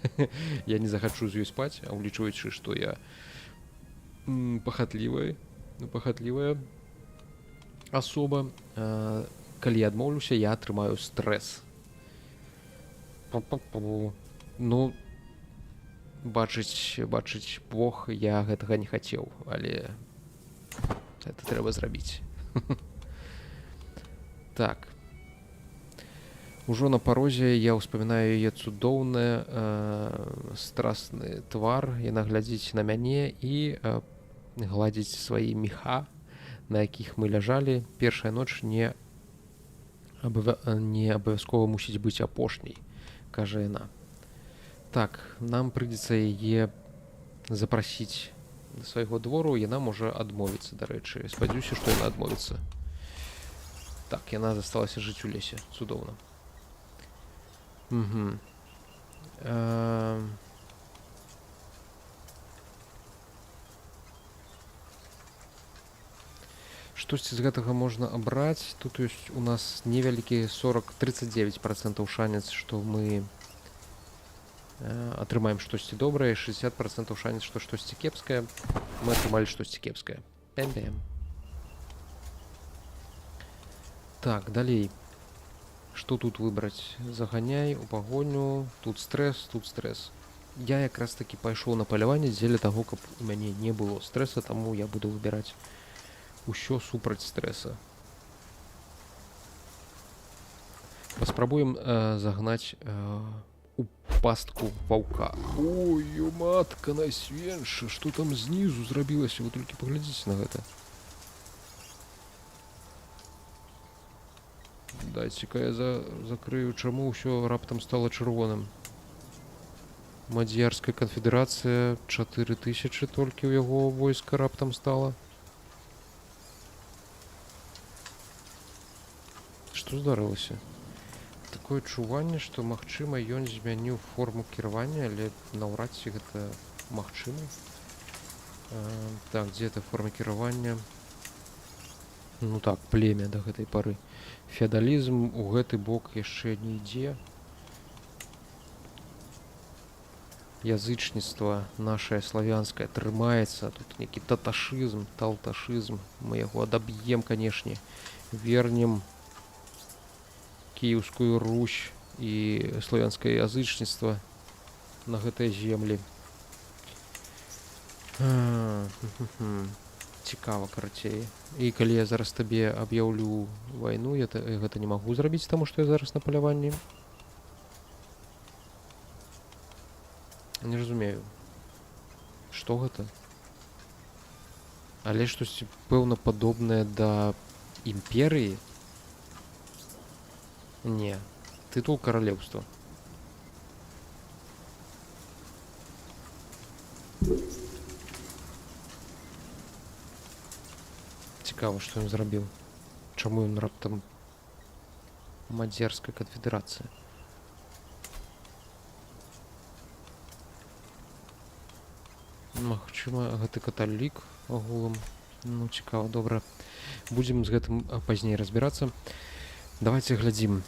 я не захачу з ёй спаць, а ўлічваючы, што я пахатлівая асоба. Калі я адмоўлюся, я атрымаю стрэс. Ну, бачыць Бог, я гэтага не хацеў, але гэта трэба зрабіць. Так. Ужо на парозе я ўспамінаю яе цудоўны страсны твар. Яна глядзіць на мяне і гладзіць свае меха, на якіх мы ляжалі. Першая ноч не абавязкова мусіць быць апошняй, кажа яна. Так, нам прыйдзецца яе запрасіць да свайго двору. Яна можа адмовіцца, дарэчы. Спадзяюся, што яна адмовіцца. Так, яна засталася жыць у лесе. Цудоўна. Штосьці з гэтага можна абраць. Тут ёсць у нас невялікі 39% шанец, што мы атрымаем штосьці добрае, 60% шанец, што штосьці кепскае. Мы атрымалі штосьці кепскае. Бэм-бэм. Так, далей. Што тут выбраць? Заганяй у пагоню. Тут стрэс, тут стрэс. Я якраз такі пайшоў на паляванне дзеля таго, каб у мяне не было стрэса, таму я буду выбіраць усё супраць стрэса. Паспрабуем загнаць у пастку ваўка. Ой, матка найсвенша, што там знізу зрабілася? Вы толькі паглядзіце на гэта. Дайце-ка я закрыю, чаму ўсё раптам стала чырвоным. Мадзьярская канфедэрацыя, 4000 толькі ў яго войска раптам стала. Што здарылася? Такое адчуванне, што, магчыма, ён змяніў форму кіравання, але наўрад ці гэта магчыма. Так, дзе это форма кіравання? Ну так, племя да гэтай пары. Феадалізм у гэты бок яшчэ не ідзе. Язычніцтва нашае славянскае трымаецца. Тут нейкі таташызм, талташызм. Мы яго адаб'ем, канешне. Вернем Кіеўскую Русь і славянскае язычніцтва на гэтай землі. Цікава, карацей. І калі я зараз табе аб'яўлю вайну, я гэта не магу зрабіць, таму што я зараз на паляванні. Не разумею. Што гэта? Але штосьці, пэўна, падобнае да імперыі. Не, тытул каралеўства. Цікава, што ён зрабіў. Чаму ён раптам мадзярская канфедэрацыя? Магчыма, гэты каталік агулам. Ну, цікава, добра. Будзем з гэтым пазней разбірацца. Давайте глядзім.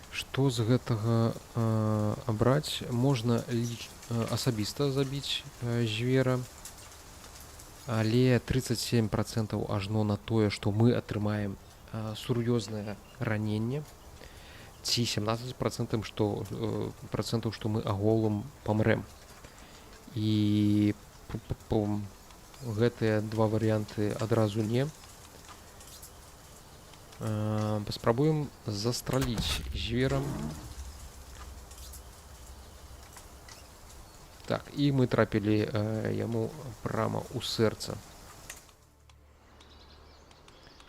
Што з гэтага абраць? Можна асабіста забіць звера, але 37% ажно на тое, што мы атрымаем сур'ёзнае раненне, ці 17% што мы аголам памрэм. І гэтыя два варыянты адразу не. Паспрабуем застраліць звера. Так, і мы трапілі яму прама ў сэрца.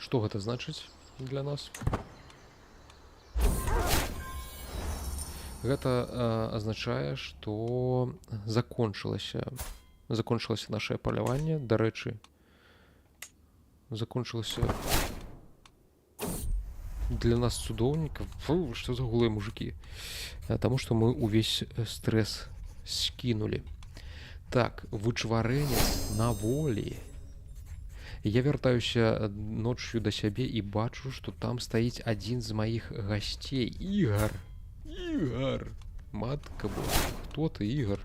Што гэта значыць для нас? Гэта азначае, што закончылася нашае паляванне. Дарэчы, закончылася для нас цудоўнікаў. Фу, што за голыя мужыкі. Таму што мы ўвесь стрэс скінулі. Так, вычварэнец на волі. Я вяртаюся ноччу да сябе і бачу, што там стаіць адзін з маіх гасцей. Ігар! Матка божа, хто ты, Ігар?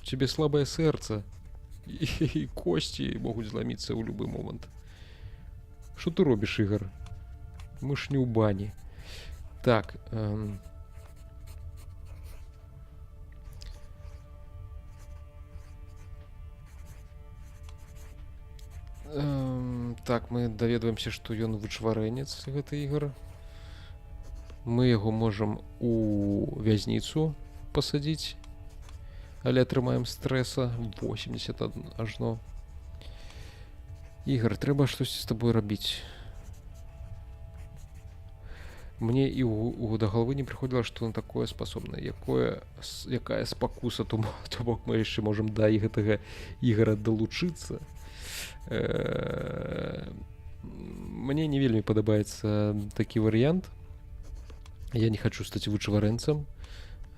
У цябе слабае сэрца. І косці могуць зламіцца ў любы момант. Што ты робіш, Ігар? Мы ж не ў бані. Так, так, мы даведваемся, што ён вычварэнец, гэты Ігар. Мы яго можам у вязніцу пасадзіць, але атрымаем стрэса 81 ажно. Ігар, трэба штосьці з табой рабіць. Мне і да галавы не прыходзіла, што на такое спасобна. Якая спакуса, то бок мы яшчэ можам да гэтага Ігара далучыцца. Мне не вельмі падабаецца такі варыянт. Я не хочу стаць вычварэнцам.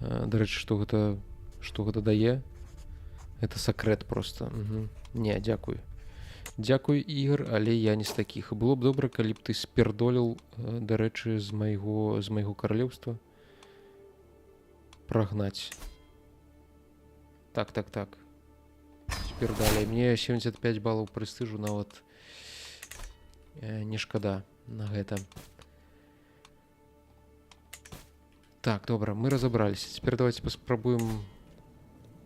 Дарэчы, што гэта дае? Это сакрэт проста. Не, дзякуй. Дзякуй, Ігар, але я не з такіх. Было б добра, калі б ты спердоліў, дарэчы, з майго каралеўства прагнаць. Так. Спердалей. Мне 75 балаў прэстыжу нават не шкада на гэта. Так, добра, мы разабраліся. Цяпер давайте паспрабуем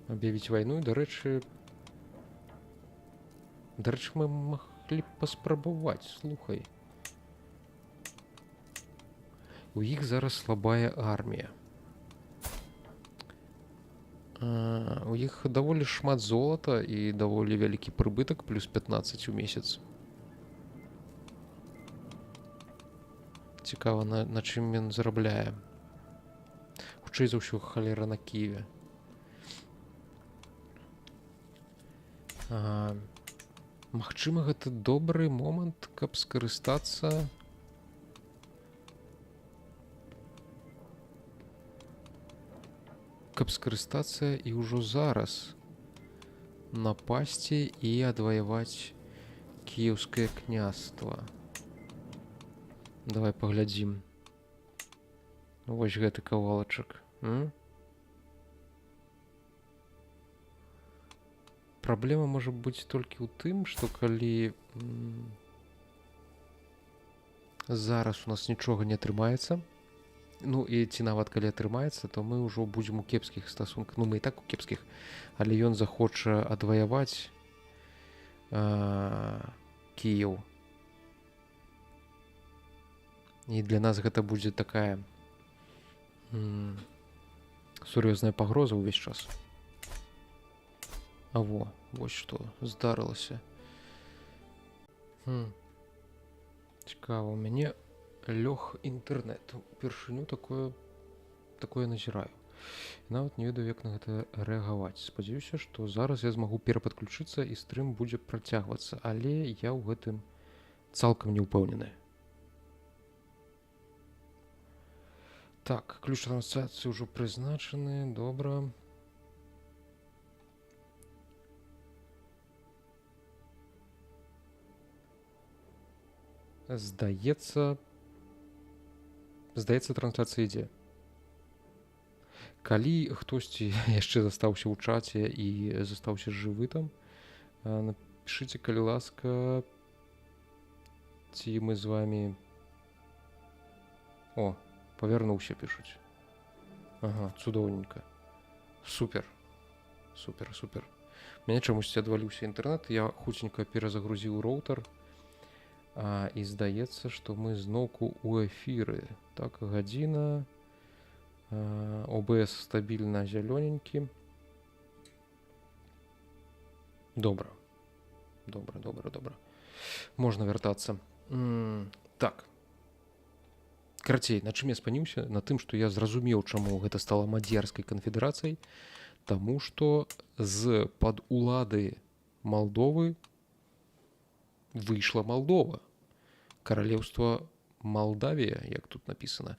аб'явіць вайну. Дарэчы, мы маглі паспрабаваць, слухай. У іх зараз слабая армія. У іх даволі шмат золата і даволі вялікі прыбытак, плюс 15 у месяц. Цікава, на чым ён зарабляе. Хутчэй за ўсё, халера на Кіеве. Магчыма, гэта добры момант, каб скарыстацца і ўжо зараз напасці і адваяваць кіеўскае княства. Давай паглядзім. Вось гэты кавалачак. Праблема можа быць толькі ў тым, што калі зараз у нас нічога не атрымаецца, ну і ці нават калі атрымаецца, то мы ўжо будзем у кепскіх стасунках. Ну, мы і так у кепскіх, але ён захоча адваяваць Кіеў. І для нас гэта будзе такая сур'ёзная пагроза ўвесь час. Вось што здарылася. Цікава, у мяне лёг інтэрнэт. Упершыню такое назіраю. Нават не ведаю, як на гэта рэагаваць. Спадзяюся, што зараз я змагу перападключыцца і стрым будзе працягвацца, але я ў гэтым цалкам не ўпэўнены. Так, ключ трансляцыі ўжо прызначаны, добра. Здаецца, трансляцыя ідзе. Калі хтосьці яшчэ застаўся ў чаце і застаўся жывы там, напішыце, калі ласка, ці мы з вамі... О, павярнуўся, пішуць. Ага, цудоўненька. Супер. Мяне чамусьці адваліўся інтэрнэт, я хуценька перазагрузіў роутер, і здаецца, што мы зноўку ў эфіры. Так, гадзіна. ОБС стабільна зялёненькі. Добра. Можна вяртацца. Так. Карацей, на чым я спыніўся? На тым, што я зразумеў, чаму гэта стала мадзярскай канфедэрацыяй. Таму што з-пад улады Малдовы выйшла Малдова. Каралеўства Малдавія, як тут напісана.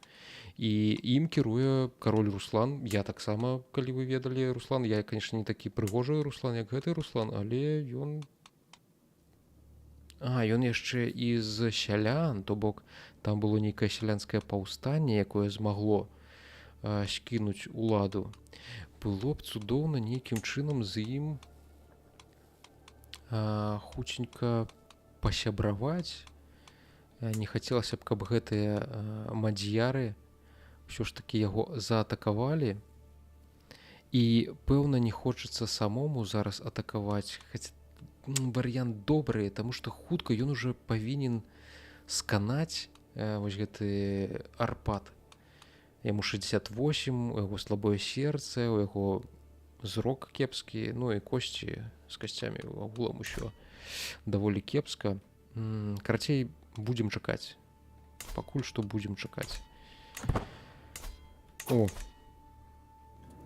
І ім кіруе кароль Руслан. Я таксама, калі вы ведалі Руслан, я, конечно, не такі прыгожы Руслан, як гэты Руслан, але ён... Ён яшчэ і з сялян, то бок там было нейкае сялянскае паўстанне, якое змагло скінуць уладу. Было б цудоўна нейкім чынам з ім хуценька пасябраваць. Не хацелася б, каб гэтыя мадзьяры ўсё ж такі яго заатакавалі. І, пэўна, не хочацца самому зараз атакаваць. Хаця варыянт добры, таму што хутка ён уже павінен сканаць вось гэты Арпад. Яму 68, у яго слабое сердце, у яго зрок кепскі, ну і косці з касцямі агулам усё даволі кепска. Карацей, будзем чакаць. Пакуль што будзем чакаць. О!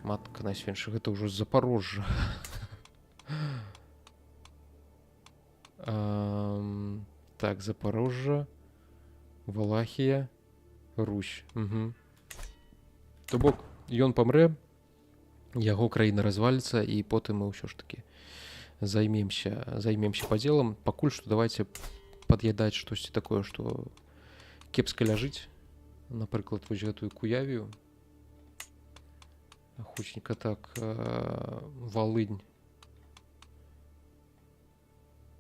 Матка найсвятейшая, гэта ўжо з Запорожжа. Так, Запорожжа, Валахія, Русь. То бок, ён памрэ, яго краіна разваліцца, і потым мы ўсё ж такі займемся падзелам. Пакуль што давайте пад'ядаць штосьці такое, што кепска ляжыць. Напрыклад, вось гэтую Куявію. Хуценька так, Валынь.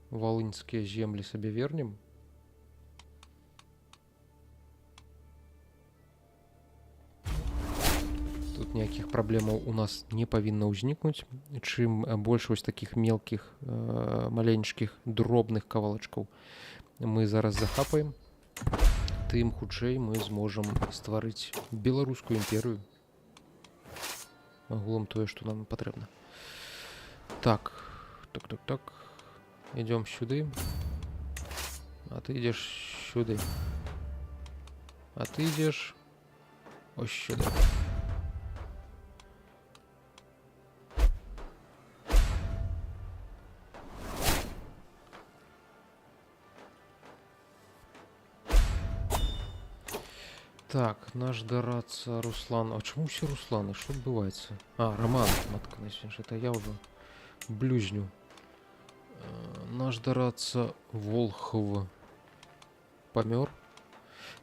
Валыньскія землі сабе вернем. Тут ніякіх праблемаў у нас не павінна ўзнікнуць. Чым больш вось такіх мелкіх, маленечкіх, дробных кавалачкаў мы зараз захапаем, тым хутчэй мы зможам стварыць беларускую імперыю. Агулам тое, што нам патрэбна. Так. Ідём сюды. А ты ідзеш сюды. А ты ідзеш ось сюды. Так, наш дарацца Руслан. А чаму ўсе Русланы? Што адбываецца? Роман, матка найсвятейшая, это я ўжо блюзню. Наш дарацца Волхв памёр.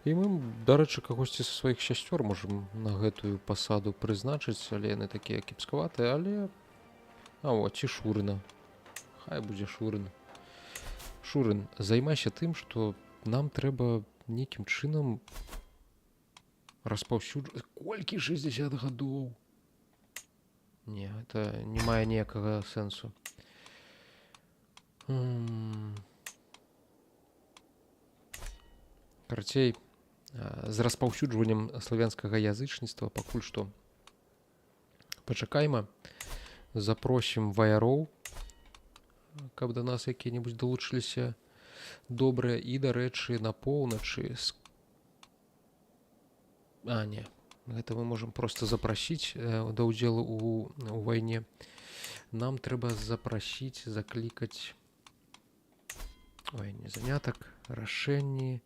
І мы, дарэчы, кагосьці са сваіх сясцёр можам на гэтую пасаду прызначыць, але яны такія кепскаватыя, але... ці Шурына. Хай будзе Шурын. Шурын, займайся тым, што нам трэба нейкім чынам распаўсюджваць. Колькі 60 гадоў? Не, это не мае ніякага сэнсу. Карацей, з распаўсюджваннем славянскага язычніцтва пакуль што пачакайма. Запросім ваяроў, каб да нас якія-небудзь далучыліся. добрыя. І, дарэчы, на поўначы не, гэта мы можам проста запрасіць да ўдзелу у вайне. Нам трэба запрасіць, заклікаць не занятак, рашэнні,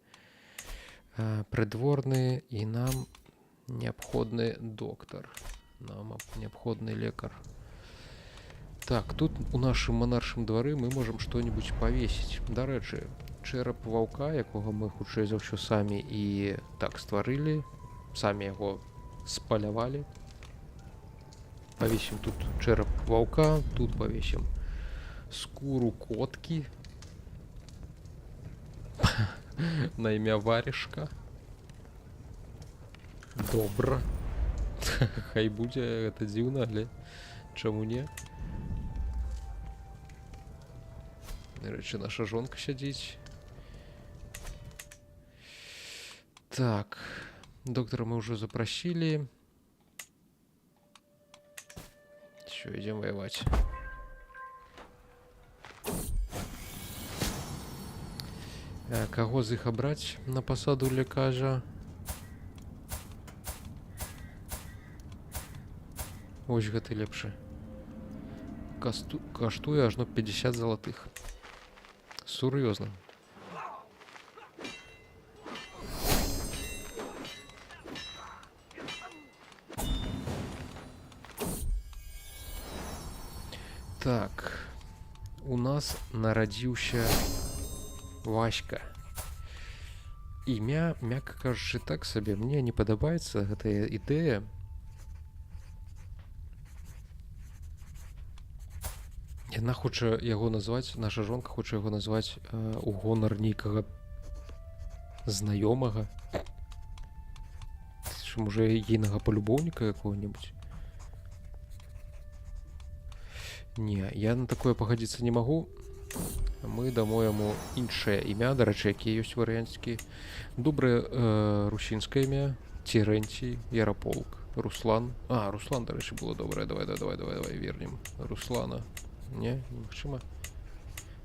прыдворны, і нам неабходны доктар, нам неабходны лекар. Так, тут у нашым манаршым двары мы можам што-нибудь павесіць. Дарэчы, чэрап ваўка, якога мы хутчэй за ўсё самі і так стварылі, самі яго спалявалі. Павесім тут чэрап ваўка, тут павесім скуру коткі на імя Варежка. Добра. Хай будзе, гэта дзіўна, але чаму не? Дарэчы, наша жонка сядзіць. Так, доктара мы ўжо запрасілі. Всё, ідзем ваяваць. Каго з іх абраць на пасаду лекажа? Вось гэты лепшы. Каштуе ажно 50 залатых. Сур'ёзна. Так, у нас нарадзіўся Васька. Імя, мякка кажучы, так сабе. Мне не падабаецца гэтая ідэя. Яна хоча яго назваць, наша жонка хоча яго назваць у гонар нейкага знаёмага. Можа, ейнага палюбоўніка якога-небудзь. Не, я на такое пагадзіцца не магу. Мы дамо яму іншае імя, дарэчы, якія ёсць варыянцкі. Добрае русінскае імя. Терэнцій, Яраполк, Руслан. Руслан, дарэчы, было добрае. Давай вернем Руслана. Не, немагчыма.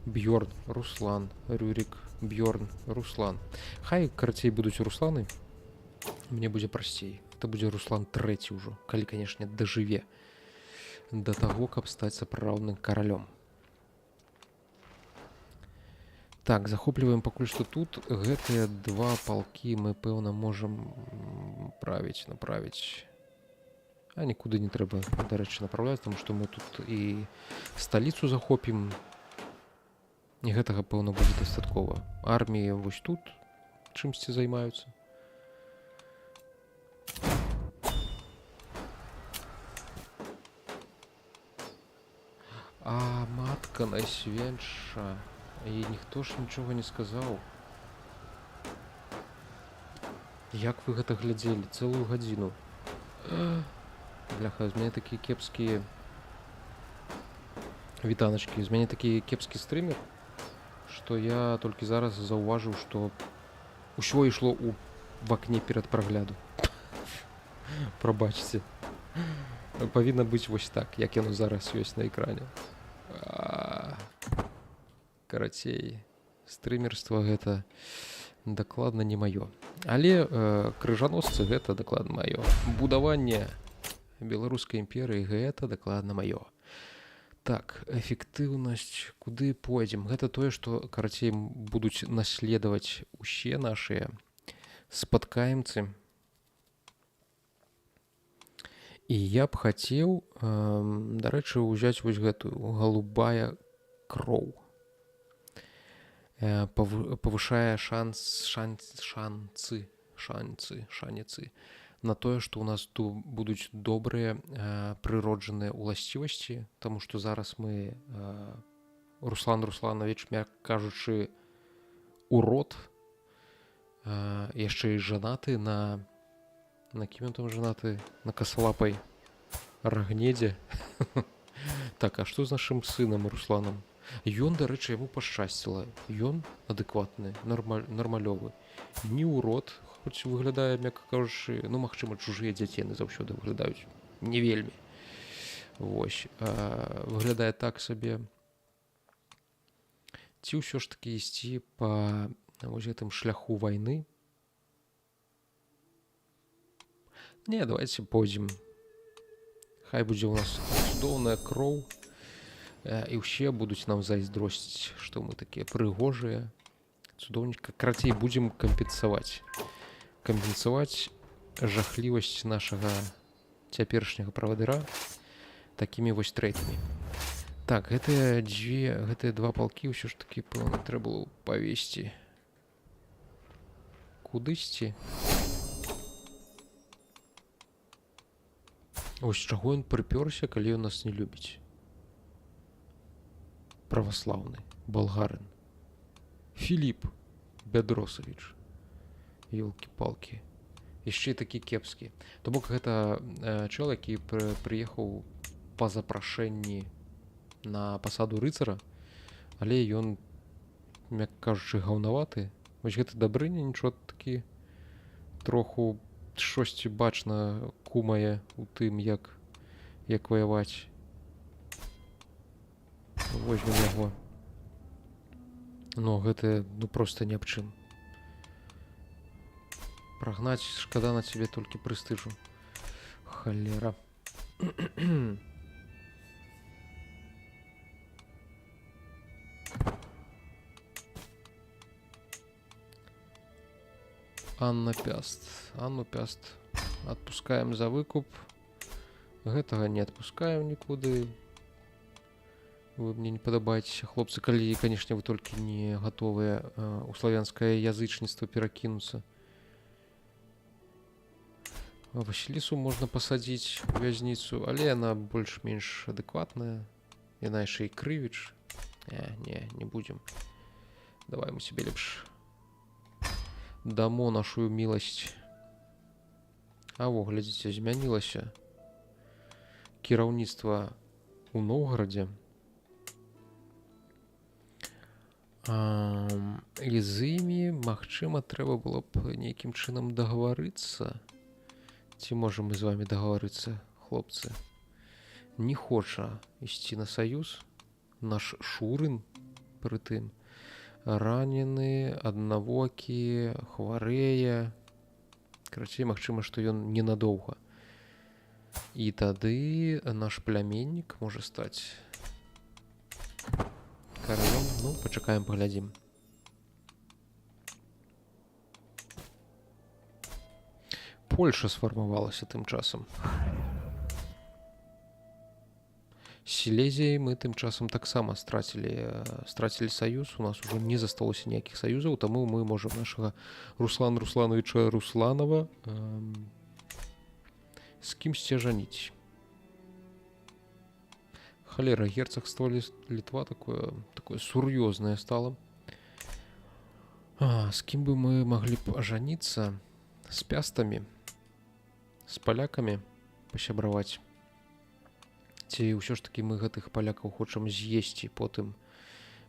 Бьорн, Руслан, Рюрик, Бьорн, Руслан. Хай карацей будуць Русланы. Мне будзе прасцей. Это будзе Руслан III ўжо, калі, канешне, дажыве да таго, каб стаць сапраўдным каралём. Так, захопліваем пакуль што тут. Гэтыя два палкі мы, пэўна, можам направіць. Нікуды не трэба, дарэчы, направляць, таму што мы тут і сталіцу захопім. І гэтага, пэўна, будзе дастаткова. Арміі вось тут чымсьці займаюцца. Матка найсвятша. І ніхто ж нічога не сказаў. Як вы гэта глядзелі? Цэлую гадзіну. Бляха, з мяне такія кепскія... Вітаначкі, з мяне такі кепскі стрымер, што я толькі зараз заўважыў, што ўсё ішло в акне перад прагляду. Прабачце. Павінна быць вось так, як яно зараз ёсць на экране. Карацей, стрымерства гэта дакладна не маё. Але крыжаносцы гэта дакладна маё. Будаванне беларускай імперыі гэта дакладна маё. Так, эфектыўнасць, куды пойдзем? Гэта тое, што, карацей, будуць наследаваць усе нашыя спаткаемцы. І я б хацеў, дарэчы, узяць вось гэтую галубая кроў. Павышае шанцы на тое, што ў нас тут будуць добрыя прыроджаныя ўласцівасці, таму што зараз мы Руслан Русланович, мякка кажучы, урод, яшчэ і жанаты на кім ён там жанаты? На касалапай рагнедзе. Так, а што з нашым сынам Русланам? Ён, дарэчы, яму пашчасціла. Ён адэкватны, нармалёвы. Не ўрод, хоць выглядае, мякка кажучы, магчыма, чужыя дзяцены заўсёды выглядаюць не вельмі. Вось. Выглядае так сабе. ці ўсё ж такі ісці па вось гэтым шляху вайны? Не, давайте пойдзем. Хай будзе ў нас цудоўная кроў, і ўсе будуць нам зайздросціць, што мы такія прыгожыя, цудоўненька. Карацей, будзем кампенсаваць жахлівасць нашага цяперашняга правадыра такімі вось трэйтамі. Так, гэтыя два палкі ўсё ж такі, пэўна, трэба было павесці кудысьці. Ось чаго ён прыпёрся, калі ён нас не любіць. Праваслаўны балгарин Філіп Бядросавіч. Ёлкі-палкі. Яшчэ такі кепскі. То бок гэта чалавек, які прыехаў па запрашэнні на пасаду рыцара, але ён, мякка кажучы, гаўнаваты. Вось гэты Дабрыня нічого такі троху шосьці бачна кумае у тым, як ваяваць. Возьмем яго. Ну, гэта, проста ні аб чым. Прагнаць, шкада на цябе толькі прэстыжу. Халера. Анну Пяст адпускаем за выкуп. Гэтага не адпускаем нікуды. Вы мне не падабаецеся, хлопцы, калі, канешне, вы толькі не гатовыя у славянскае язычніцтва перакінуцца. Васілісу можна пасадзіць у вязніцу, але яна больш-менш адэкватная. Яна яшчэ і крывіч. Не будзем. Давай мы себе лепш дамо нашу міласць. Во, глядзіце, змянілася кіраўніцтва ў Новгарадзе. І з імі, магчыма, трэба было б нейкім чынам дагаварыцца. Ці можам мы з вами дагаварыцца, хлопцы? Не хоча ісці на саюз. Наш Шурын, прытым, ранены, аднавокі, хварэе. Карацей, магчыма, што ён ненадоўга. І тады наш пляменнік можа стаць каралём. Ну, пачакаем, паглядзім. Польша сфармавалася тым часам. Сілезіяй мы тым часам таксама страцілі саюз. У нас ужо не засталося ніякіх саюзаў, таму мы можам нашага Руслана Руслановича Русланова з кімсьці ажаніць. Халера, герцагства Літва такое сур'ёзнае стало. З кім бы мы маглі б ажаніцца? З пястамі? З палякамі пасябраваць? Ці ўсё ж такі мы гэтых палякаў хочам з'есці, потым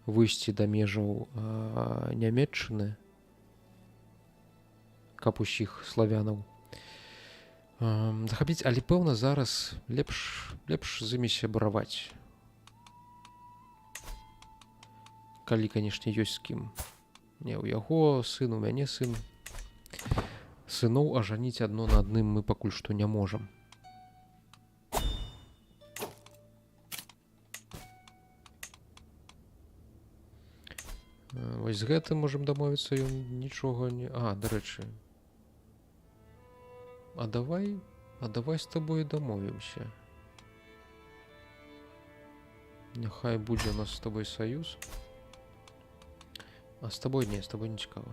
выйсці да межаў Нямецчыны, каб усіх славянаў захапіць, але пэўна зараз лепш з імі сябраваць. Калі, канешне, ёсць з кім. Не, у яго сын, у мяне сын. Сыноў ажаніць адно на адным мы пакуль што не можам. Вось з гэтым можам дамовіцца, ён нічога не... Дарэчы. А давай з табой дамовімся. Няхай будзе у нас з табой саюз. А з табой не цікава.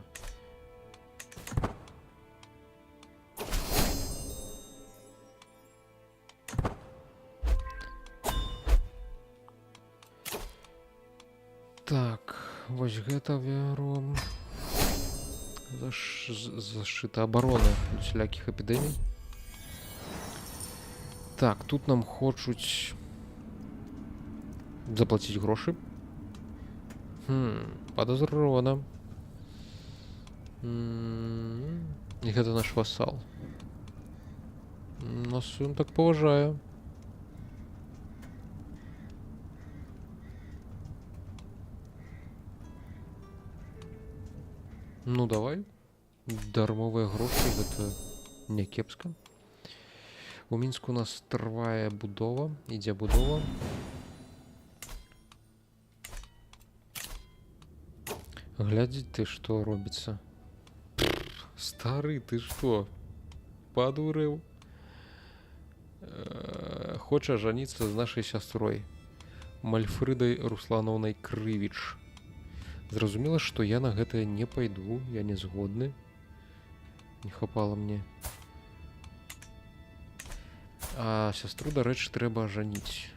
Так, вось гэта вяру защита обороны ад усялякіх эпідэмій. Так, тут нам хочуць заплаціць грошы. Падазрона. І гэта наш васал. Нас ён так паважае. Ну давай. Дармовыя грошы, гэта не кепска. У Мінску у нас трвае будова, ідзе будова. Глядзі ты, што робіцца. Стары, ты што? Падурэў? Хоча жаніцца з нашай сястрой Мальфрыдай Руслановнай Крывіч. Зразумела, што я на гэта не пайду, я не згодны. Не хапала мне. А сястру, дарэчы, трэба ажаніць.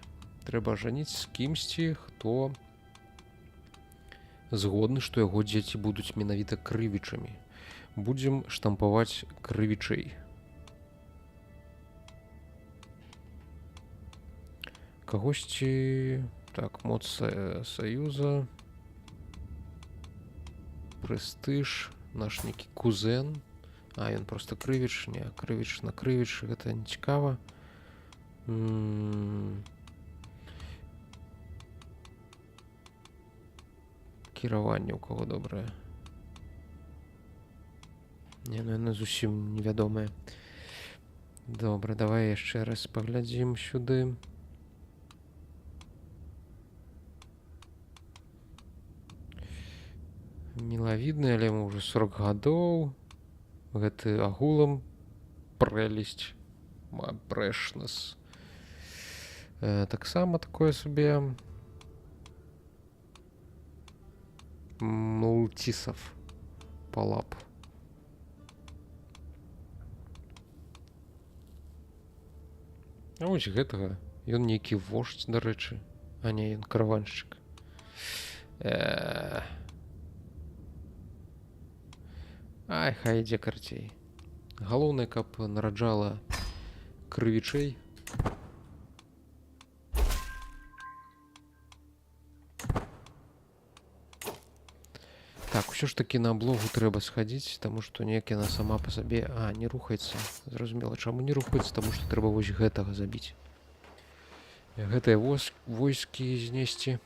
Трэба ажаніць з кімсьці, хто згодны, што яго дзеці будуць менавіта крывічамі. Будзем штампаваць крывічэй. Кагосьці... Так, моц саюза. Прэстыж. Наш некі кузен. А, ён проста крывіч. Не, крывіч на крывіч. Гэта не цікава. Кіраванне ў каго добрае. Не, ну яны зусім невядомыя. Добра, давай яшчэ раз паглядзім сюды. Мілавідны, але яму ўжо 40 гадоў. Гэты агулам прэлесць. Прэшнас. Таксама такое сабе. Мулцісав. Палап. А вось гэтага. Ён нейкі вождь, дарэчы. А не, ён караваншчык. Ай, хай ідзе карцей. Галоўнае, каб нараджала крывічэй. Так, усё ж такі на аблогу трэба схадзіць, таму што неяк яна сама па сабе... А, не рухаецца. Зразумела, чаму не рухаецца? Таму што трэба вось гэтага забіць. Гэтыя войскі знесці.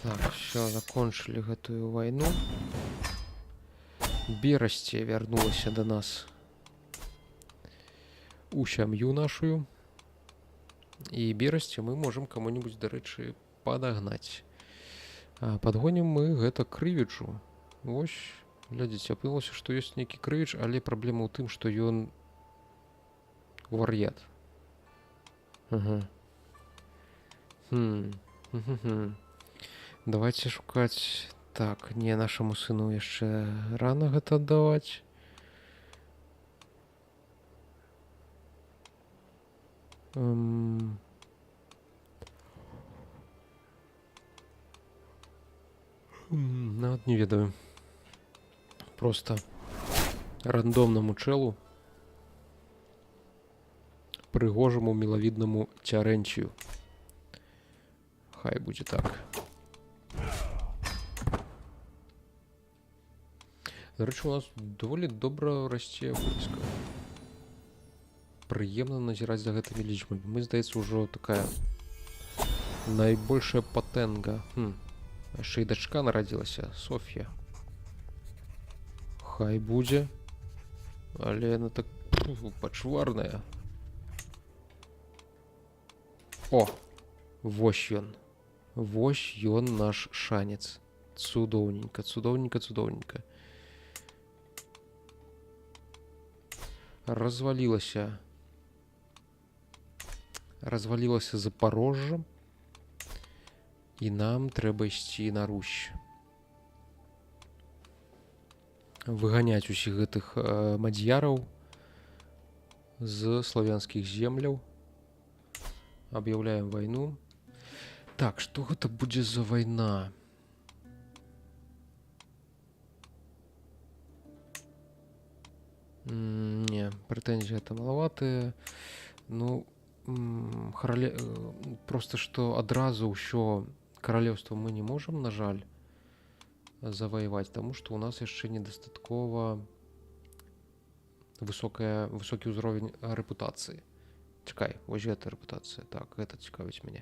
Так, все, закончили гэтую вайну. Берасце вярнулася да нас у сям'ю нашую. І берасце мы можам каму-нибудь, дарэчы, падагнаць. Падгонім мы гэта крывічу. Вось, глядзіце, апынулася, што ёсць нейкі крывіч, але праблема ў тым, што ён вар'ят. Ага. Давайте шукаць. Так, не, нашаму сыну яшчэ рана гэта аддаваць. Нават не ведаю. Просто рандомнаму чэлу, прыгожаму мілавіднаму цярэнцію. Хай будзе так. Дарэчы, у нас даволі добра расце войска. Прыемна назіраць за гэтымі лічбамі. Мы, здаецца, ўжо такая найбольшая патэнга. Яшчэ і дачка нарадзілася, Соф'я. Хай будзе. Але яна так пачварная. О! Вось ён. Вось ён наш шанец. Цудоўненька, цудоўненька, цудоўненька. Развалілася Запорожжа. І нам трэба ісці на Русь. Выганяць усіх гэтых мадзьяраў з славянскіх земляў. Аб'яўляем вайну. Так, што гэта будзе за вайна? Не, прэтэнзіі гэта малаватыя. Ну, просто што адразу ўсё каралеўства мы не можам, на жаль, заваяваць, таму што ў нас яшчэ недастаткова высокі ўзровень рэпутацыі. Чакай, вось гэта рэпутацыя. Так, гэта цікавіць мяне.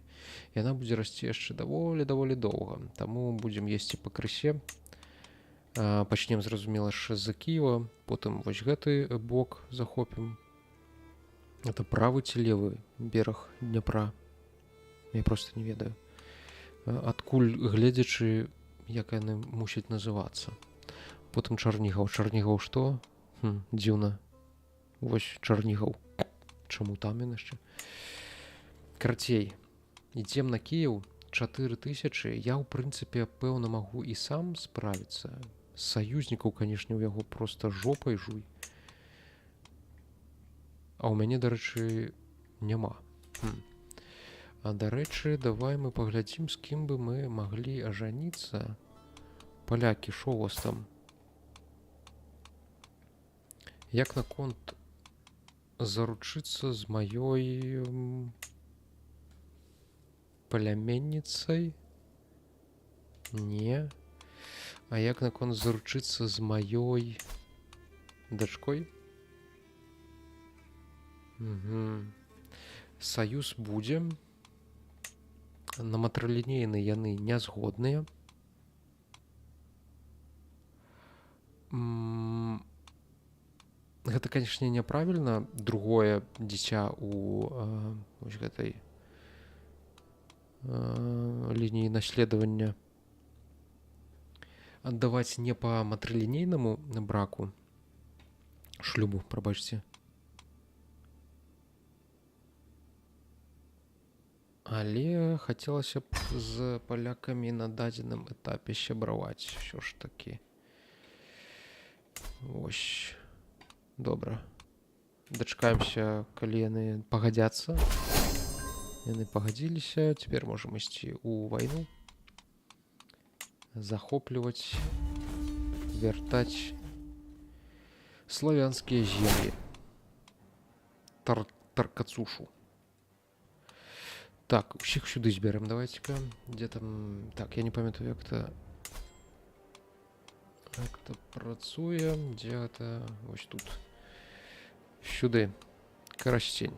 Яна будзе расці яшчэ даволі доўга. Таму будзем есці пакрысе. Пачнем, зразумела, з Кіева, потым вось гэты бок захопім. Это правы ці левы бераг Дняпра? Я проста не ведаю. Адкуль, гледзячы, як яны мусяць называцца. Потым Чарнігаў. Чарнігаў што? Дзіўна. Вось Чарнігаў. Чаму там ён яшчэ? Карацей, ідзем на Кіеў, 4000. Я, ў прынцыпе, пэўна, магу і сам справіцца. З саюзнікаў, канешне, у яго проста жопай жуй. А ў мяне, дарэчы, няма. А, дарэчы, давай мы паглядзім, з кім бы мы маглі ажаніцца. Палякі, шо у вас там? Як наконт заручыцца з маёй пляменніцай? Не. А як наконт заручыцца з маёй дачкой? Саюз будзе. На матрылінейны яны не згодныя. Гэта, канешне, няправільна. Другое дзіця у вось гэтай лініі наследавання аддаваць не па матрылінейнаму браку, шлюбу, прабачце. Але хацелася б з палякамі на дадзеным этапе сябраваць ўсё ж такі. Вось. Добра. Дачкаемся, калі яны пагадзяцца. Яны пагадзіліся. Цяпер можам ісці ў вайну. Захопліваць, вяртаць славянскія землі. Таркацушу. Так, усіх сюды зберем, давайте-ка. Дзе там... Так, я не памятаю, як то працуе. Дзе гэта? Вось тут. Сюды. Карасцень.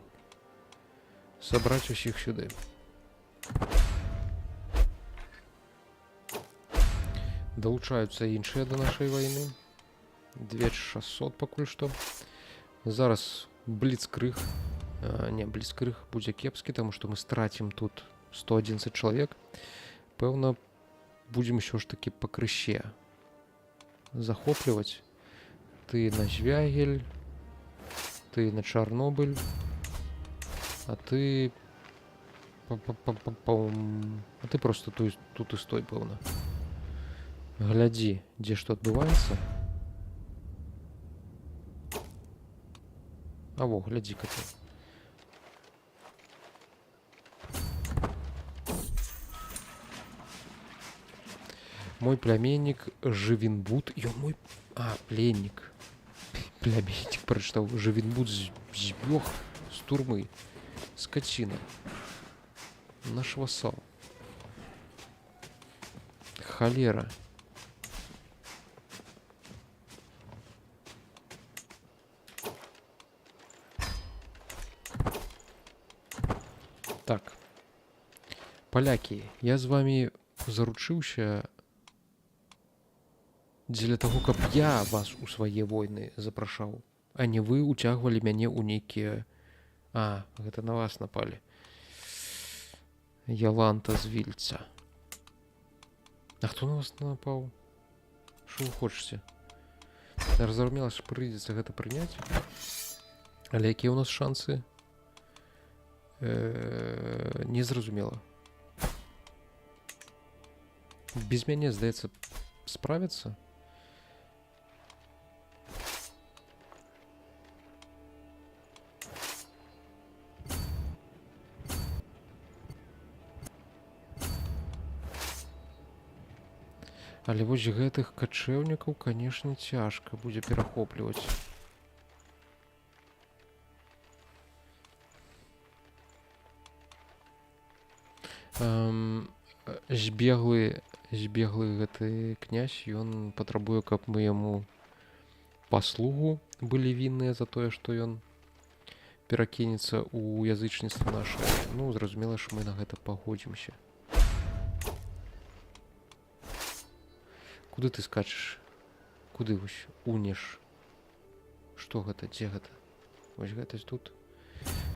Сабраць усіх сюды. Далучаюцца іншыя да нашай вайны. 2600 пакуль што. Зараз бліцкрыг. Не, бліцкрыг будзе кепскі, таму што мы страцім тут 111 чалавек. Пэўна, будзем ўсё ж такі пакрысе захопліваць. Ты на Звягель, ты на Чарнобыль, а ты... А ты просто тут і стой, пэўна. Глядзі, дзе што адбываецца. А во, глядзі-ка ты. Мой племянник Живинбуд. Ён мой... пленник. Племянник прочитал. Живинбуд збег з турмы. Скотина. Наш вассал. Холера. Так. Поляки, я з вами заручыўся дзеля таго, каб я вас у свае войны запрашаў, а не вы уцягвалі мяне ў нейкія... гэта на вас напалі. Яланта з Вільца. А хто на вас напаў? Што вы хочаце? Разумела, што прыйдзецца гэта прыняць. Але якія ў нас шансы? Незразумела. Без мяне, здаецца, справяцца? Але вось гэтых качэўнікаў, канешне, цяжка будзе перахопліваць. Збеглы гэты князь, ён патрабуе, каб мы яму паслугу былі вінныя за тое, што ён перакінецца ў язычніцтва нашае. Ну, зразумела, што мы на гэта пагодзімся. Куды ты скачаш? Куды вось унеш? Што гэта? Дзе гэта? Вось гэта тут.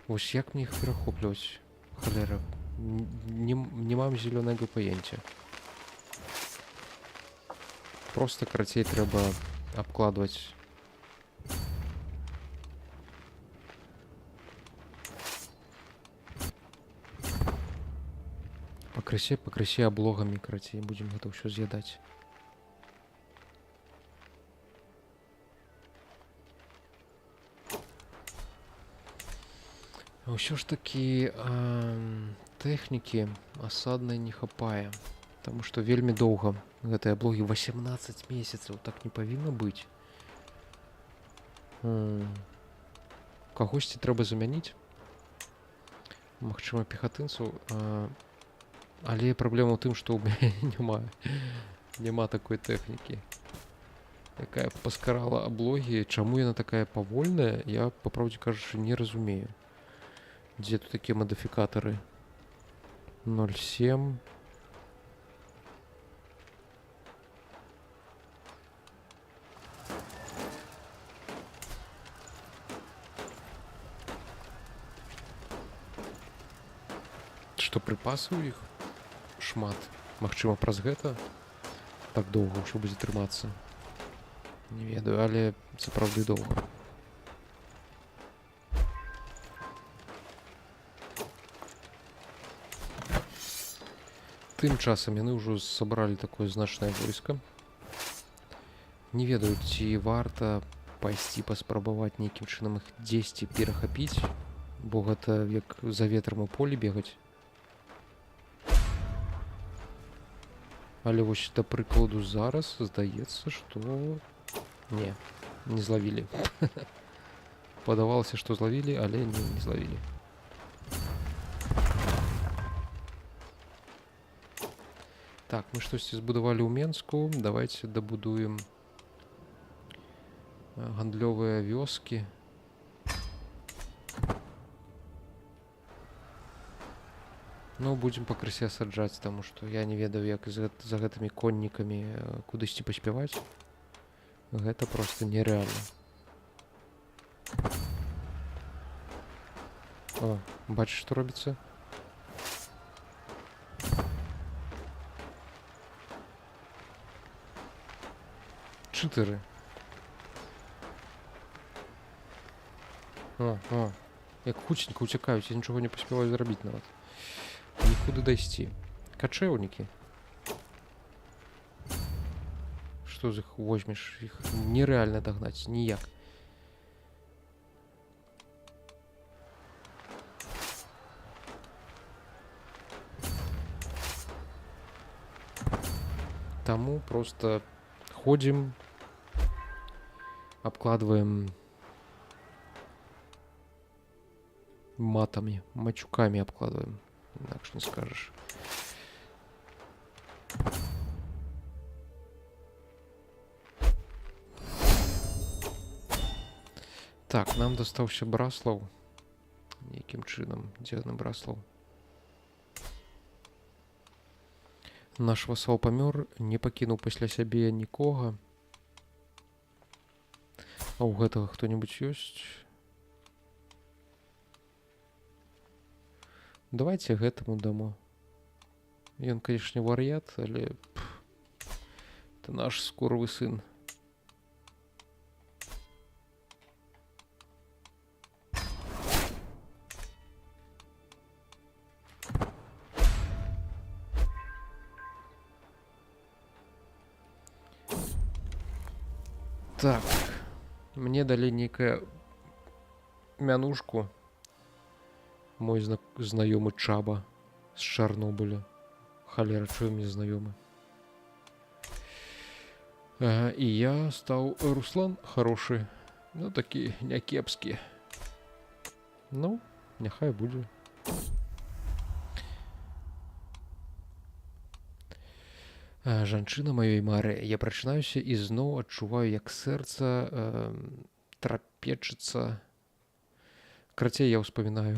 Вось як мне іх перахопліваць? Халера. Не мам зелёнага паенця. Просто карацей трэба абкладваць. Пакрысе аблогамі, карацей, будзем гэта ўсё з'ядаць. Ўсё ж такі тэхнікі асаднай не хапае, таму што вельмі доўга гэтыя аблогі 18 месяцаў, так не павінна быць. Кагосьці трэба замяніць, магчыма, пехатынцаў, але праблема ў тым, што ў мяне няма такой тэхнікі, якая паскарала аблогі. Чаму яна такая павольная, я, па праўдзе кажучы, не разумею. Дзе тут такія мадыфікатары? 0,7. Што прыпасы ў іх шмат. Магчыма, праз гэта так доўга ўсё будзе трымацца. Не ведаю, але сапраўды доўга. Тым часам яны ўжо сабралі такое значнае войска. Не ведаю, ці варта пайсці паспрабаваць нейкім чынам іх дзесьці перахапіць, бо гэта як за ветрам у полі бегаць. Але вось, да прыкладу, зараз здаецца, што не злавілі. Падавалася, што злавілі, але не злавілі. Так, мы штосьці збудавалі ў Менску. Давайте дабудуем гандлёвыя вёскі. Ну, будзем пакрысе саджаць, таму што я не ведаю, як за гэтымі коннікамі кудысьці паспяваць. Гэта проста нерэальна. О, бачыш, што робіцца? Чотири. Як хутченька уцякаюць, я нічога не паспяваю зрабіць нават. Нікуды дайсці. Качэўнікі. Што з іх возьмеш? Іх нерэальна дагнаць, ніяк. Таму просто ходзім, абкладваем матамі, мачукамі абкладваем. Інакш не скажаш. Так, нам дастаўся Браслаў. Нейкім чынам. Дзе яны Браслаў? Наш васал памёр, не пакінуў пасля сябе нікога. А ў гэтага хто-небудзь ёсць? Давайте гэтаму дамо. Ён, канешне, вар'ят, але это наш скоровы сын. Так, мне далі нейкая мянушку. Мой знаёмы Чаба з Чарнобыля. Халера, чуе мне знаёмы. І я стаў Руслан хорошы. Ну, такі някепскі. Ну, няхай будзе. Жанчына маёй мары. Я прачынаюся і зноў адчуваю, як сэрца трапечацца. Карацей, я ўспамінаю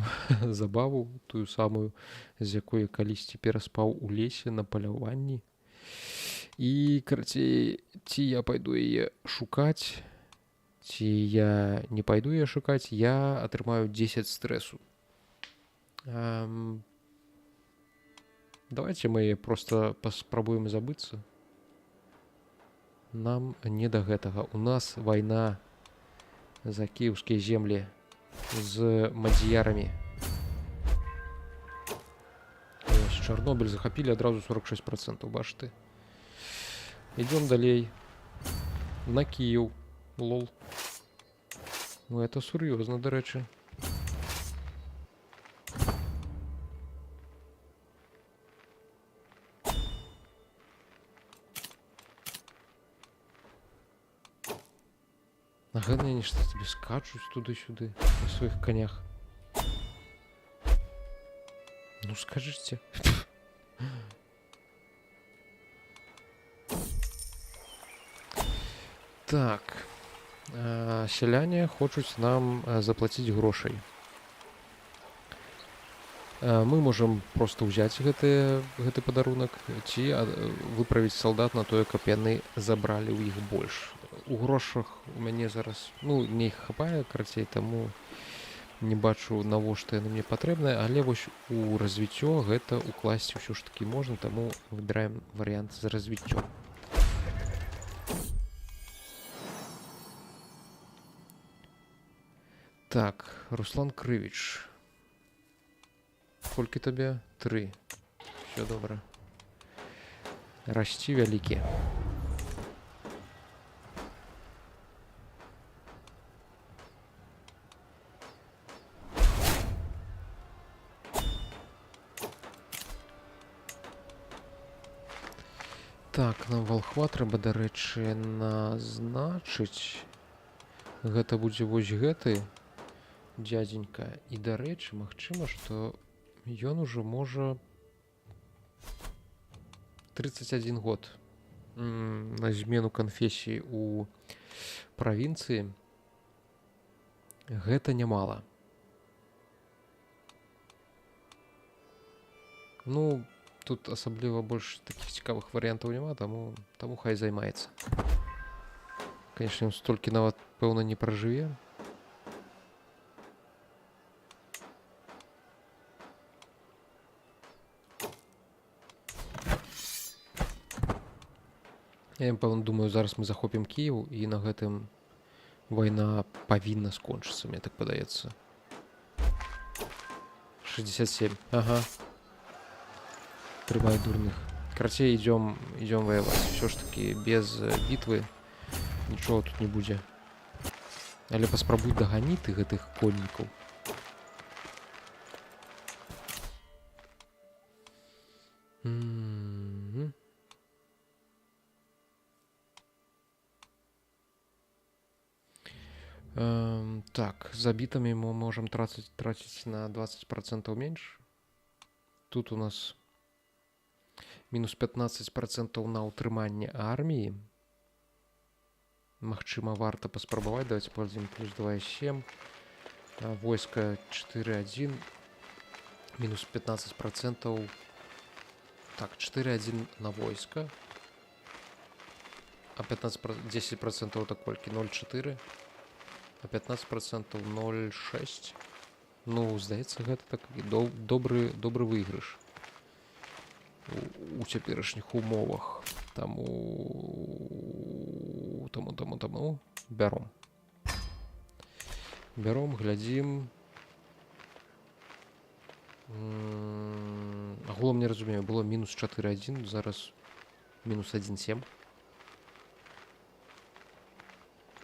забаву, тую самую, з якой я калісьці пераспаў у лесе на паляванні. І, карацей, ці я пайду яе шукаць, ці я не пайду яе шукаць, я атрымаю 10 стрэсу. Давайте мы просто паспрабуем забыцца. Нам не да гэтага. У нас вайна за кіеўскія землі з мадзіярамі. Ось, Чарнобыль захапілі адразу 46%, бачыце. Идём далей. На Киев. Лол. Ну, это сур'ёзна, до речі. А гэта они что тебе скачуць туды-сюды на своих конях. Ну, скажите. Так. Сяляне хочуць нам заплаціць грошай. Мы можам просто ўзяць гэты падарунак ці выправіць салдат на тое, каб яны забралі ў іх больш. У грошах у мяне зараз, ну, не іх хапае, карацей, таму не бачу, навошта яны мне патрэбныя, але вось у развіццё гэта укласці ўсё ж такі можна, таму выбіраем варыянт з развіццём. Так, Руслан Крывіч. Колькі табе? 3. Все добра. Расці вялікі. Так, нам валхва трэба, дарэчы, назначыць. Гэта будзе вось гэты дядзенька. І, дарэчы, магчыма, што ён ужо можа 31 год на змену канфесіі у правінцыі. Гэта нямала. Ну, тут асабліва больш такіх цікавых варыянтаў няма, таму хай займаецца. Канешне, ён столькі нават, пэўна, не пражыве. Я, пэўна, думаю, зараз мы захопім Кіеў, і на гэтым вайна павінна скончыцца, мне так падаецца. 67. Ага. Трымай дурных. Карацей, идём воевать. Все ж таки без битвы нічого тут не будзе. Але паспрабуй дагані ты гэтых коннікаў. Так, забітамі мы можам траціць на 20% менш. Тут у нас мінус 15% на ўтрыманне арміі. Магчыма, варта паспрабаваць. Давайте пользуем плюс 2,7. Войска 4,1. Мінус 15%. Так, 4,1 на войска. А 10% это колькі? 0,4. А 15% 0,6. Ну, здаецца, гэта такі добры выйгрыш у цяперашніх умовах. Таму бяром. Глядзім. Агулам не разумею, было мінус 4,1, зараз мінус 1,7.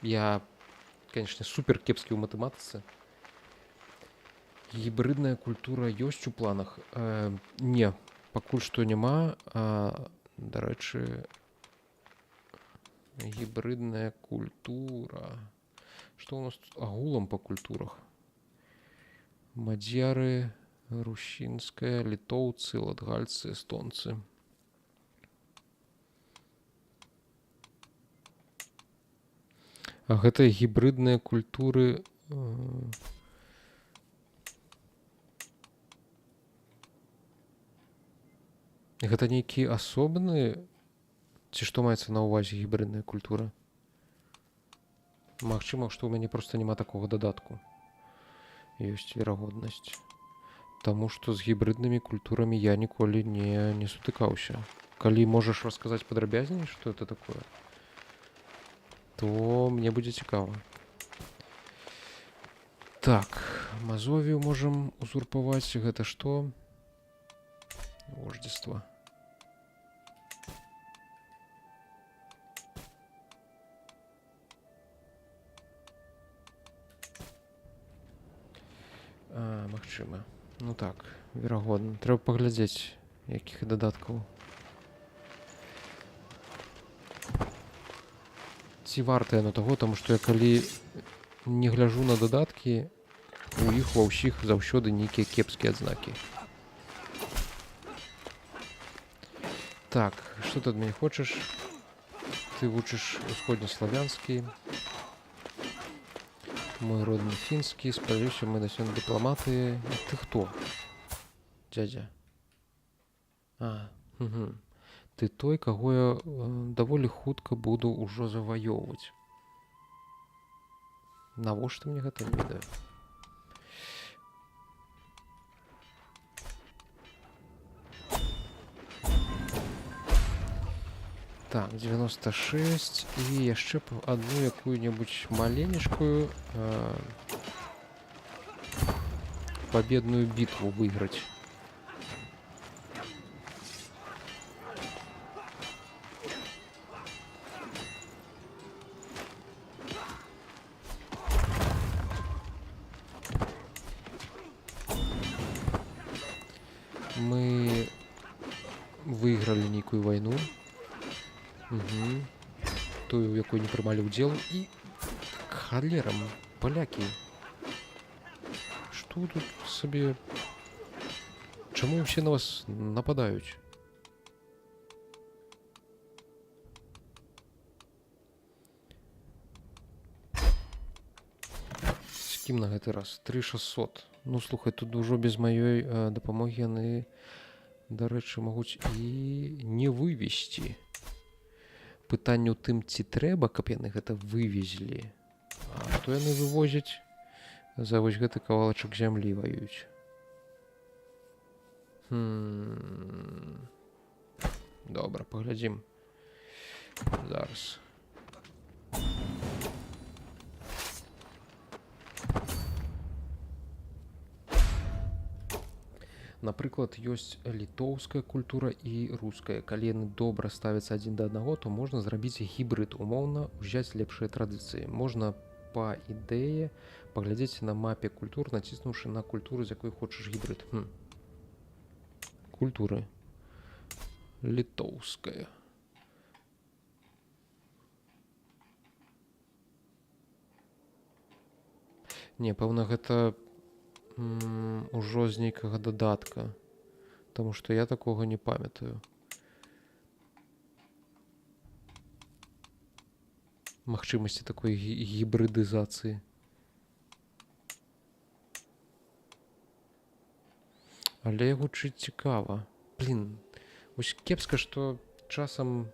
Я, конечно, супер кепскі ў матэматыцы. Гібридная культура ёсць у планах? Не, пакуль што няма. Дарэчы, гібридная культура. Што у нас тут агулам па культурах? Мадзяры, русінская, літоўцы, латгальцы, эстонцы. А гэта гібридныя культуры гэта нейкі асобны ці што маецца на ўвазе гібридная культура? Магчыма, што ў мяне проста няма такога дадатку. Ёсць верагоднасць. Таму што з гібриднымі культурамі я ніколі не сутыкаўся. Калі можаш расказаць падрабязней, што это такое, то мне будзе цікава. Так, Мазовію можам узурпаваць. Гэта што? Вождзіства. Магчыма. Ну так, верагодна. Трэба паглядзець, якіх дадаткаў. Ці варта яно таго, таму што я калі не гляжу на дадаткі, у іх ва ўсіх заўсёды нейкія кепскія адзнакі. Так, што ты ад мяне хочаш? Ты вучыш усходнеславянскі. Мой родны фінскі. Спадзяюся, мы на сёння дыпламаты. Ты хто? Дзядзя. Ты той, каго я даволі хутка буду ўжо заваёўваць. Навошта мне гэта, не ведаю. Так, 96. І яшчэ адну якую-небудзь маленечкую победную битву выиграть. Мы выиграли некую войну. Тую, у якой не прымалі ўдзел. І халерам, палякі. Што тут сабе... Чаму ўсе на вас нападаюць? З кім на гэты раз? 3600. Ну, слухай, тут ужо без маёй дапамогі яны, дарэчы, могуць і не вывезці. Пытанне ў тым, ці трэба, каб яны гэта вывезлі. А што яны вывозяць? За вось гэты кавалачак зямлі ваююць. Добра, паглядзім. Зараз. Напрыклад, ёсць літоўская культура і руская. Калі яны добра ставяцца адзін да аднаго, то можна зрабіць гібрид, умоўна ўзяць лепшыя традыцыі. Можна па ідэі паглядзець на мапе культур, націснуўшы на культуру, з якой хочаш гібрид. Культуры. Літоўская. Не, пэўна, гэта ужо з нейкага дадатка, таму што я такога не памятаю. Магчымасці такой гібрыдызацыі. Але гучыць цікава. Блін, вось кепска, што часам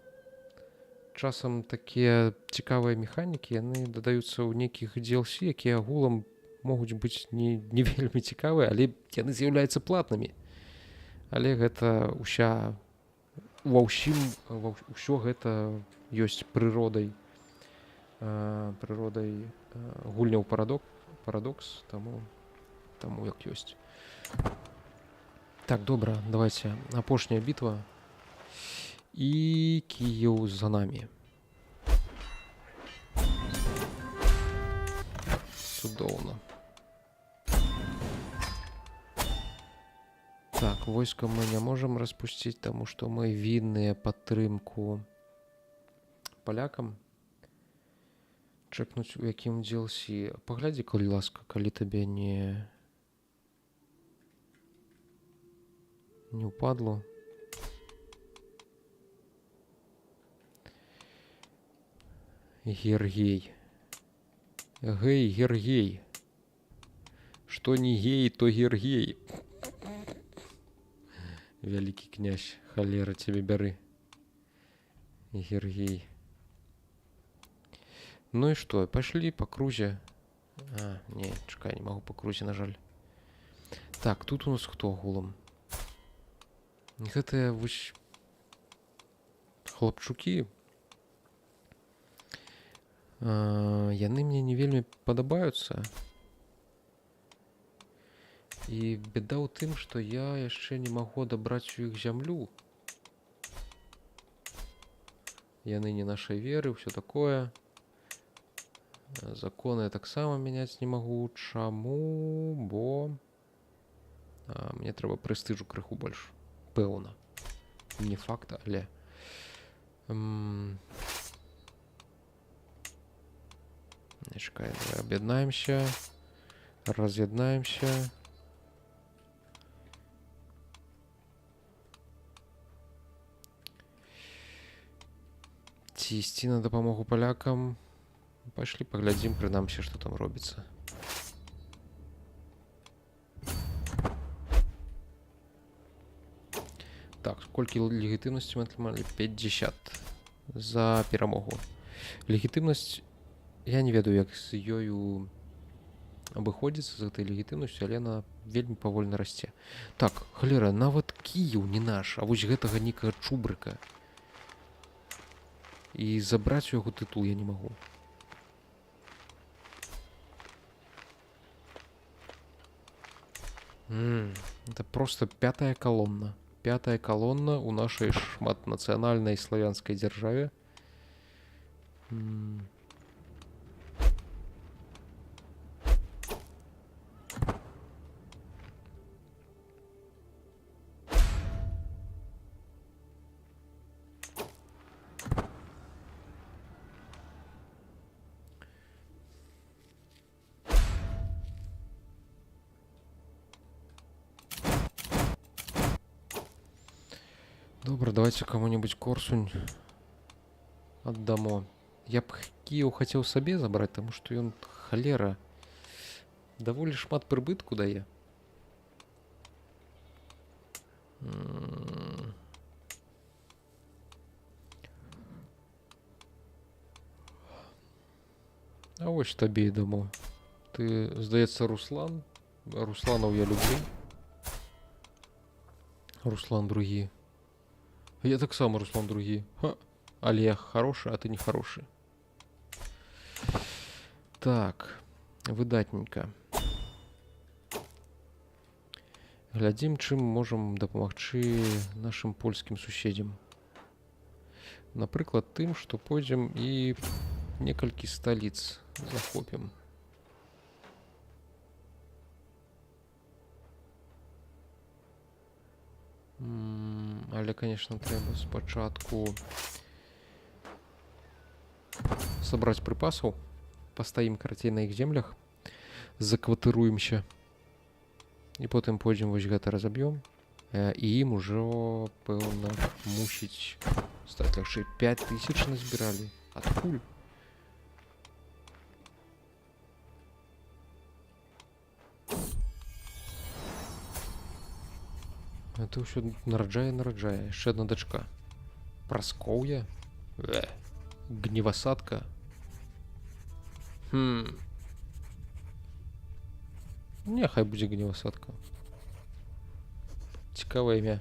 такія цікавыя механікі, яны дадаюцца ў нейкіх DLC, якія агулам могуць быць не вельмі цікавыя, але яны з'яўляюцца платнымі. Але гэта ва ўсім, ўсё гэта ёсць прыродай гульняў парадокс, таму як ёсць. Так, добра, давайте. Апошняя бітва. І Кіеў за намі. Цудоўна. Так, войска мы не можам распусціць, таму што мы вінныя падтрымку палякам. Чэкнуць, у якім DLC. Паглядзі, калі ласка, калі табе не упадло. Гергей. Гей, Гергей. Что не гей, то Гергей. Великий князь, холера тебе бяры. Гергей. Ну и что, пошли по крузе. А, не, чекай, не могу по крузе, на жаль. Так, тут у нас кто гулом? Гэтыя вось хлапчукі. Яны мне не вельмі падабаюцца. І беда ў тым, што я яшчэ не магу адабраць у іх зямлю. Яны не нашай веры, ўсё такое. Законы я таксама мяняць не магу. Чаму? Бо мне трэба прэстыжу крыху больш. Пэўна. Не факт, але... Чекай, давай об'єднаємося. Роз'єднаємося. Ці ісці на дапамогу палякам. Пашлі паглядзім, прынамсі, што там робіцца. Так, сколькі легітымнасці мы атрымалі? 50 за перамогу. Легітымнасць, я не ведаю, як з ёю абыходзіцца з гэтай легітымнасцю, але яна вельмі павольна расце. Так, халера, нават Кіеў не наш, а вось гэтага нейкага чубрыка. І забраць у яго тытул я не магу. Это просто пятая колонна. Пятая колонна у нашей шматнацыянальнай славянскай дзяржаве. Добра, давайте кому-нибудь Корсунь аддамо. Я б Кіеў хацеў сабе забраць, таму што ён, халера, даволі шмат прыбытку дае. А вось табе і дамо. Ты, здаецца, Руслан. Русланаў я люблю. Руслан другі. Я так само Руслан другі. Але я хороший, а ты не хороший. Так, выдатненько. Глядзім, чым можам дапамагчы нашым польскім суседзям. Напрыклад, тым, што пойдзем і некалькі сталіц захопім. Але, конечно, трэба спачатку сабраць прыпасаў, пастаім карацей на іх землях, закватыруемся, і потым пойдзем вось гэта разаб'ём, і ім ужо, пэўна, мусіць стаць лягчэй. 5000 назбіралі. Адкуль? Это ўсё нараджае. Яшчэ адна дачка. Праскоўя? Гневасадка? Няхай будзе гневасадка. Цікавае імя.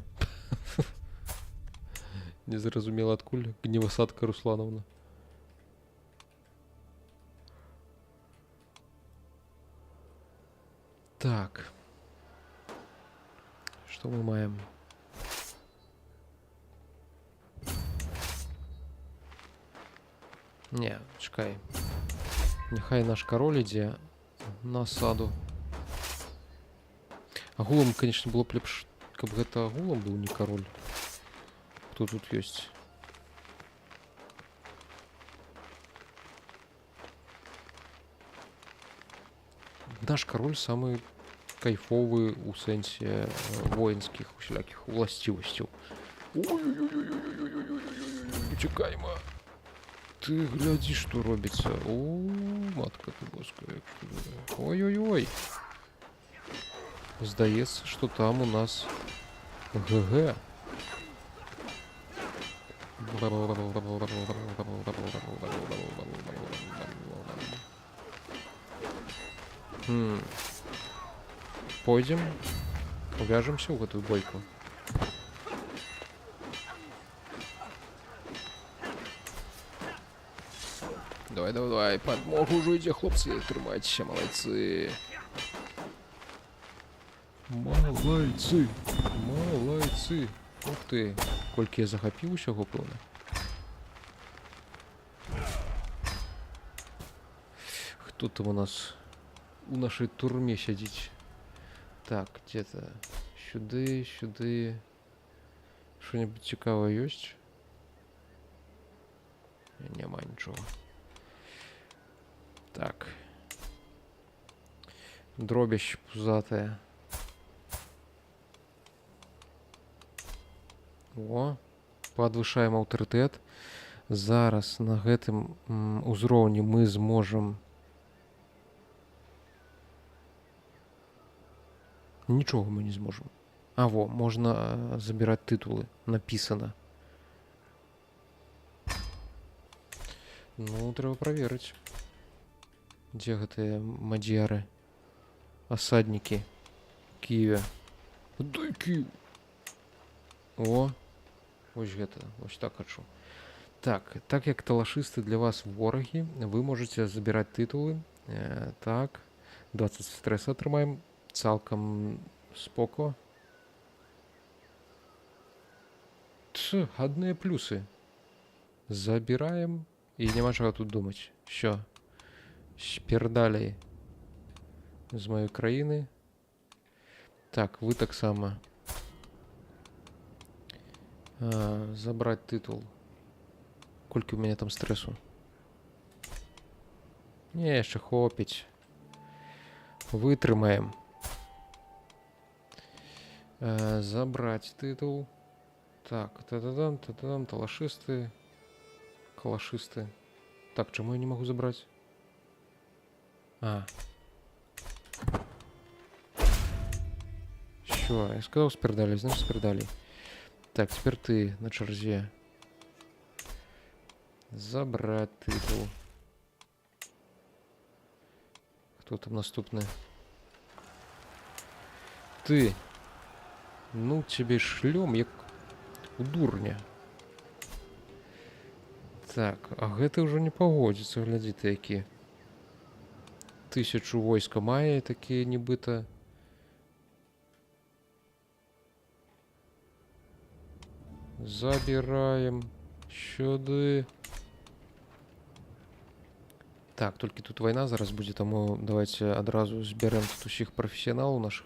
Незразумела адкуль. Гневасадка Руслановна. Так. Што мы маем? Не, чекай. Няхай наш король ідзе на асаду. Агулам, конечно, было б лепш, каб гэта агулам быў не король. Хто тут ёсць? Наш король самы кайфовы у сэнсе воінскіх усялякіх уласцівасцяў. Чекайма. Ты глядзі, што робіцца. О, матка ты боская. Ой-ой-ой. Здаецца, што там у нас ГГ. Пойдзем, увяжемся ў гэтую бойку. Давай, подмогу ўжо ідзе, хлопцы, трымайцеся, малайцы. Малайцы. Ух ты, колькі я захапіў усяго, пэўна. Хто там у нас у нашай турме сядзіць? Так, где-то сюды. Что-нибудь цікавае ёсць? Няма нічого. Так. Дробящ пузатая. О, падвышаем аўтарытэт. Зараз на гэтым узроўні мы зможам... Нічога мы не зможам. А, во, можна забіраць тытулы. Напісана. Ну, трэба праверыць. Дзе гэтыя мадзяры? Асаднікі. Кіеве. Дай Кіев. О, вось гэта. Вось так хачу. Так як талашысты для вас ворагі, вы можаце забіраць тытулы. Так. 20 стрэса атрымаем. Цалкам споко. Адныя плюсы. Забіраем. І няма чаго тут думаць. Що? Шпердалей з маёй краіны. Так, вы таксама. Забраць тытул. Колькі ў мяне там стрэсу? Не, яшчэ хопіць. Вытрымаем. Забраць тытул. Так, та-да-дам, талашысты. Калашысты. Так, чаму я не магу забраць? Що, я сказаў спердалі, значит спердалі. Так, цяпер ты на чарзе. Забраць тытул. Хто там наступны? Ты. Ну, тебе шлём, як у дурня. Так, а гэты ўжо не пагодзіцца, глядзі ты які. 1000 войска мае, такія нібыта. Забіраем сюды. Так, толькі тут вайна зараз будзе, таму давайте адразу збярэм тут усіх прафесіяналаў нашых.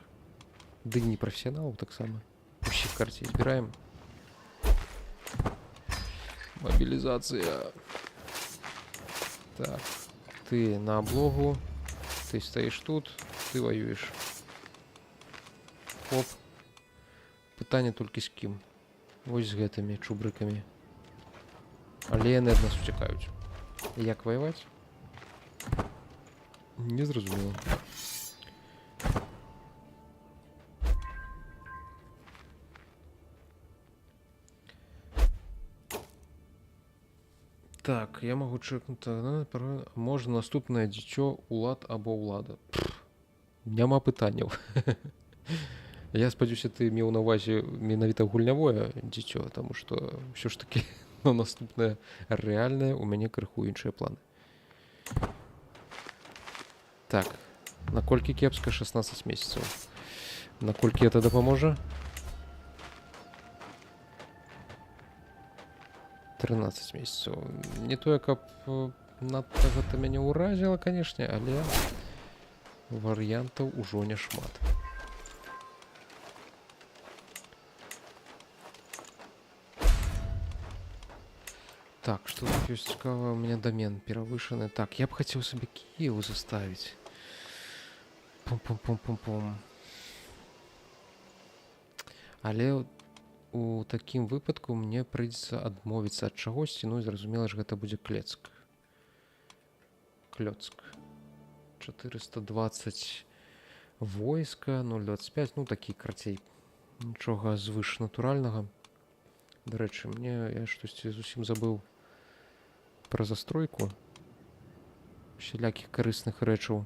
Ды не прафесіяналаў таксама. Усіх карцей збіраем. Мобилизация. Так, ты на облогу, ты стоишь тут, ты воюешь. Оп. Пытанне толькі з кім. Вось з гэтымі чубрыкамі. Але яны ад нас уцякаюць. Як ваяваць? Не зразумела. Так, я могу чекнуть. Можна наступне дзіцё, улад або ўлада. Няма пытанняў. Я спадзяюся, ты меў на ўвазе менавіта гульнявое дзіцё, таму што ўсё ж такі наступнае рэальнае у мяне крыху іншыя планы. Так, наколькі кепска 16 месяцаў. Наколькі это дапаможа? 13 месяцаў. Не тое, каб надта гэта мяне ўразіла, канешне, але варыянтаў ужо няшмат. Так, што тут ёсць цікава? У мяне домен перавышаны. Так, я б хацеў сабе Кіеву заставіць. Пум-пум-пум-пум-пум. Але у такім выпадку мне прыйдзецца адмовіцца ад чагосьці, ну і зразумела ж, гэта будзе клёцк. 420 войска, 0,25, ну такі крацей. Нічога звышнатуральнага. Дарэчы, я штосьці зусім забыў пра застройку усялякіх карысных рэчаў.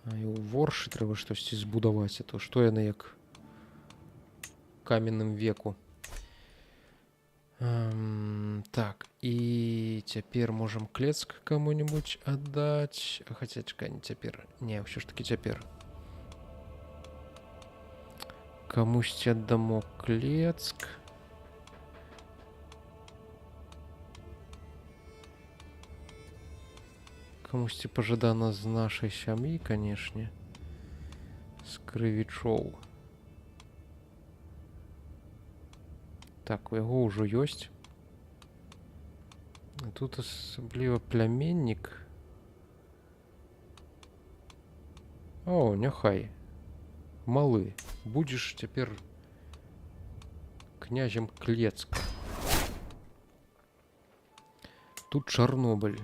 А і ў воршы трэба штосьці збудаваць, а то што яны як каменным веку. Так, і цяпер можам клецк каму-нибудь аддаць. Хаця, чакай, не цяпер. Не, ўсё ж такі цяпер. Камусьці аддамо клецк. Камусьці пажадана з нашай сям'і, канешне. З крывічоў. Так, у яго ўжо ёсць. Тут асабліва пляменнік. О, няхай. Малы. Будзеш цяпер князем Клецк. Тут Чарнобыль.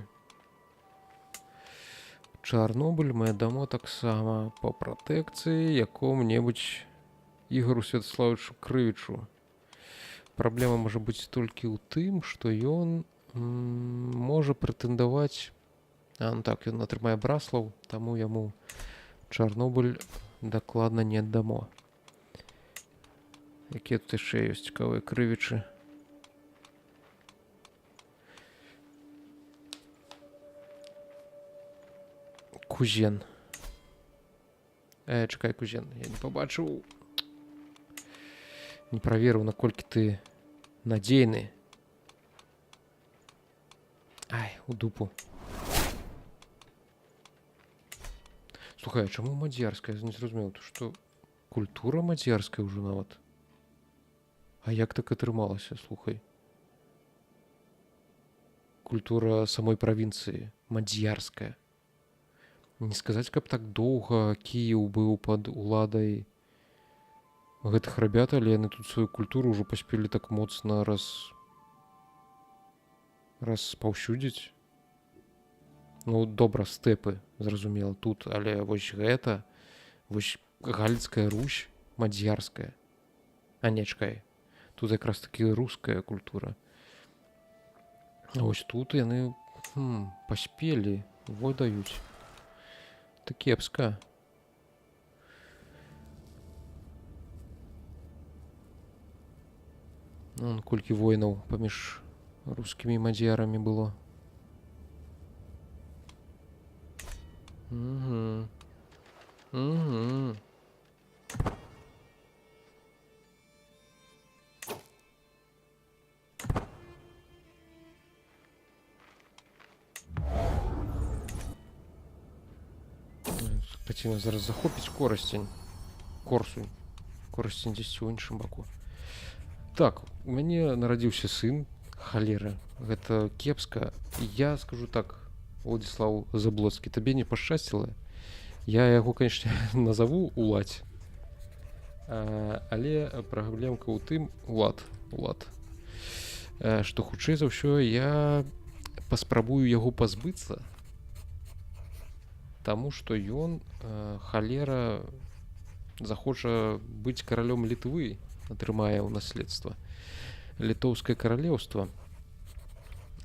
Чарнобыль мы аддамо таксама па пратэкцыі якому-небудзь Ігору Святаславовичу Крывічу. Праблема можа быць толькі ў тым, што ён можа прэтэндаваць... ну так, ён атрымае Браслаў, таму яму Чарнобыль дакладна не аддамо. Якія тут яшчэ ёсць цікавыя Крывічы? Кузен. Чакай, Кузен, я не пабачыў. Не праверыў, наколькі ты надзейны. Ай, у дупу. Слухай, а чаму мадзярская? Я не зразумеў, што культура мадзярская ўжо нават. А як так атрымалася, слухай? Культура самой правінцыі, мадзярская. Не сказаць, каб так доўга Кіеў быў пад уладай гэтых рабят, але яны тут сваю культуру ўжо паспелі так моцна распаўсюдзіць. Ну, добра, стэпы, зразумела, тут, але вось гэта, вось Галіцкая Русь, мадзярская. А не, чакай, тут якраз такі руская культура. А вось тут яны паспелі, выдаюць. Это кепска. Ну, колькі войнаў паміж рускімі і мадзярамі было. Хаціна зараз захопіць Корастень. Корсунь. Корастень дзесьці ў іншым баку. Так, у мяне нарадзіўся сын. Халера, гэта кепска. Я скажу так, Владислав Заблоцкі, табе не пашчасціла. Я яго, канешне, назову Улад. Але праблемка ў тым, Улад, што хутчэй за ўсё я паспрабую яго пазбыцца, таму што ён, халера, захоча быць каралём Літвы, атрымае ў наследства літоўскае каралеўства.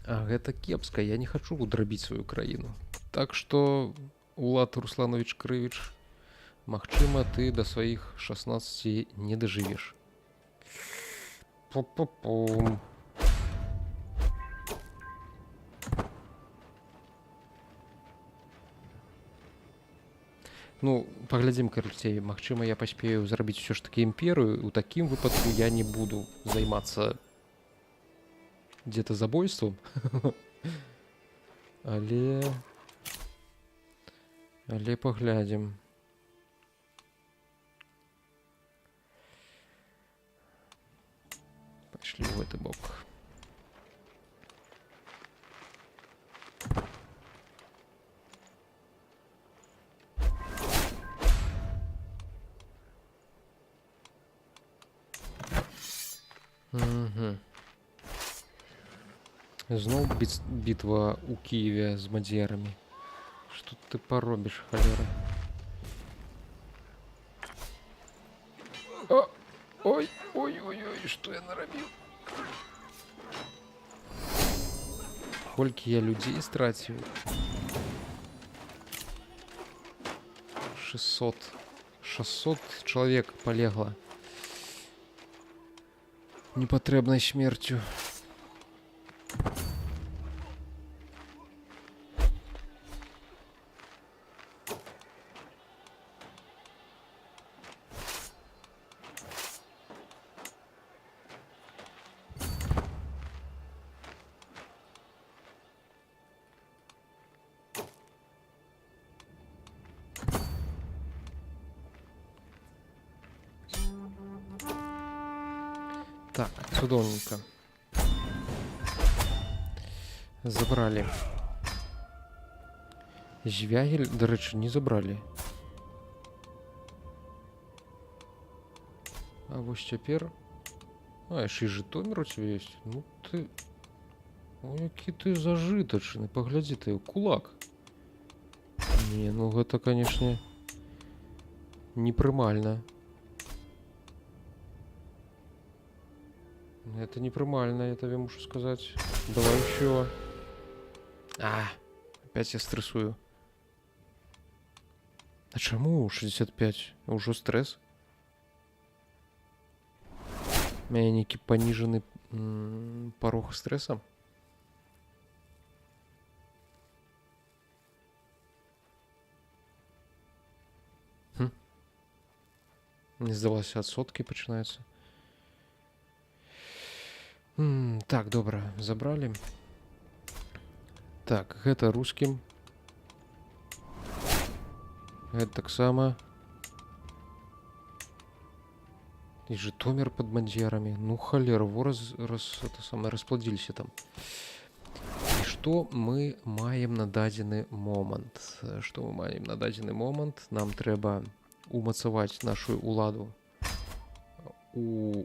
А гэта кепска, я не хачу драбіць сваю краіну. Так што, Улад Русланович Крывіч, магчыма, ты да сваіх 16 не дажывеш. Пу-пу-пум. Ну, паглядзім, карацей, магчыма, я паспею зрабіць усё ж такі імперыю. У такім выпадку я не буду займацца где-то забойством. Але паглядзім. Пайшлі ў гэты бок. Зноў бітва ў Кіеве з мадзерамі. Што ты паробіш, халера? Ой, што я нарабіў? Колькі я людзей страціў? 600 чалавек палегла непатрэбнай смерцю. Так, цудоўненька. Забралі. Звягель, дарэчы, не забралі. А вось цяпер... яшчэ і жытомір у цябе ёсць. Ну ты... які ты зажытачны. Паглядзі ты, кулак. Не, ну гэта, канешне, непрымальна. Это непрымальна, я табе мушу сказаць. Давай еще. Опять я стрессую. А чаму 65? Ужо стресс? У меня нейкі паніжаны порог стресса. Мне здавалася, ад соткі пачынаецца. Так, добра, забралі. Так, гэта рускім. Гэта таксама. І жытомір пад мадзерамі. Ну, халера, распладзіліся там. І што мы маем на дадзены момант? Што мы маем на дадзены момант? Нам трэба умацаваць нашу уладу у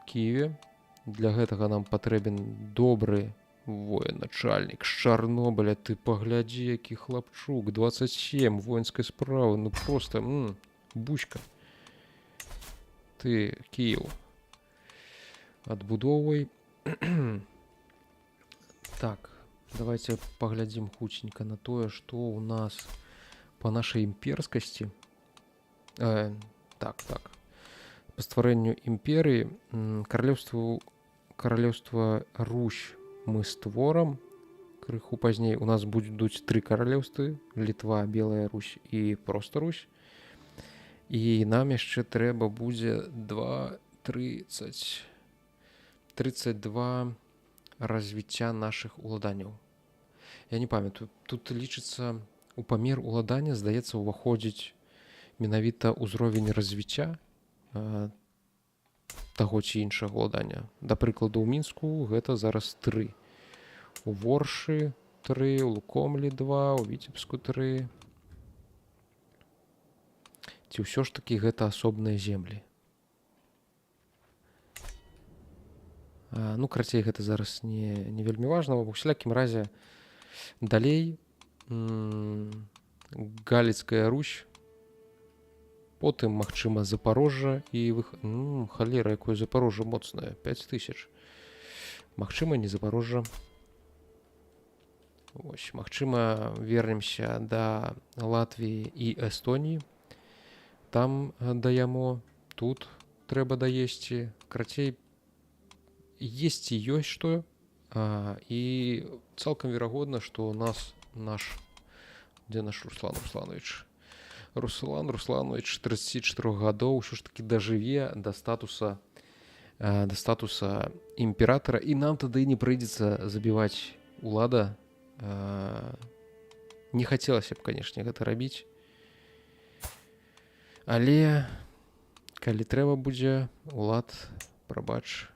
Киеве. Для гэтага нам патрэбен добры военачальнік з Чарнобыля. Ты паглядзі, які хлапчук, 27 воінскай справы. Ну просто бучка. Ты Киев адбудоўвай. Так, давайте паглядзім хутченька на тое, што ў нас па нашай імперскасці. Так. По стварэнню імперыі каралеўства Русь мы створам крыху пазней. У нас будуць 3 каралеўствы: Літва, Белая Русь і проста Русь. І нам яшчэ трэба будзе 32 развіцця нашых уладанняў. Я не памятаю, тут лічыцца у памер уладання, здаецца, уваходзіць менавіта ўзровень развіцця таго ці іншага уладання. Да прыкладу, ў Мінску гэта зараз 3. У Воршы 3, у Лукомлі 2, у Віцебску 3. Ці ўсё ж такі гэта асобныя землі? Ну, карацей, гэта зараз не вельмі важна. Ва ўсялякім разе далей Галіцкая Русь, потым, магчыма, Запорожжа і халера, якое Запорожжа моцнае, 5000. Магчыма, не Запорожжа. Вось, магчыма, вернемся да Латвіі і Эстоніі. Там даемо, тут трэба даесці. Карацей, есці ёсць што. І цалкам верагодна, што у нас дзе наш Руслан Русланович? Руслан Русланович 34 гадоў ўсё ж таки дажыве да статуса імператара, і нам тады не прыйдзецца забіваць улада. Не хацелася б, канешне, гэта рабіць. Але калі трэба будзе, улад, прабач.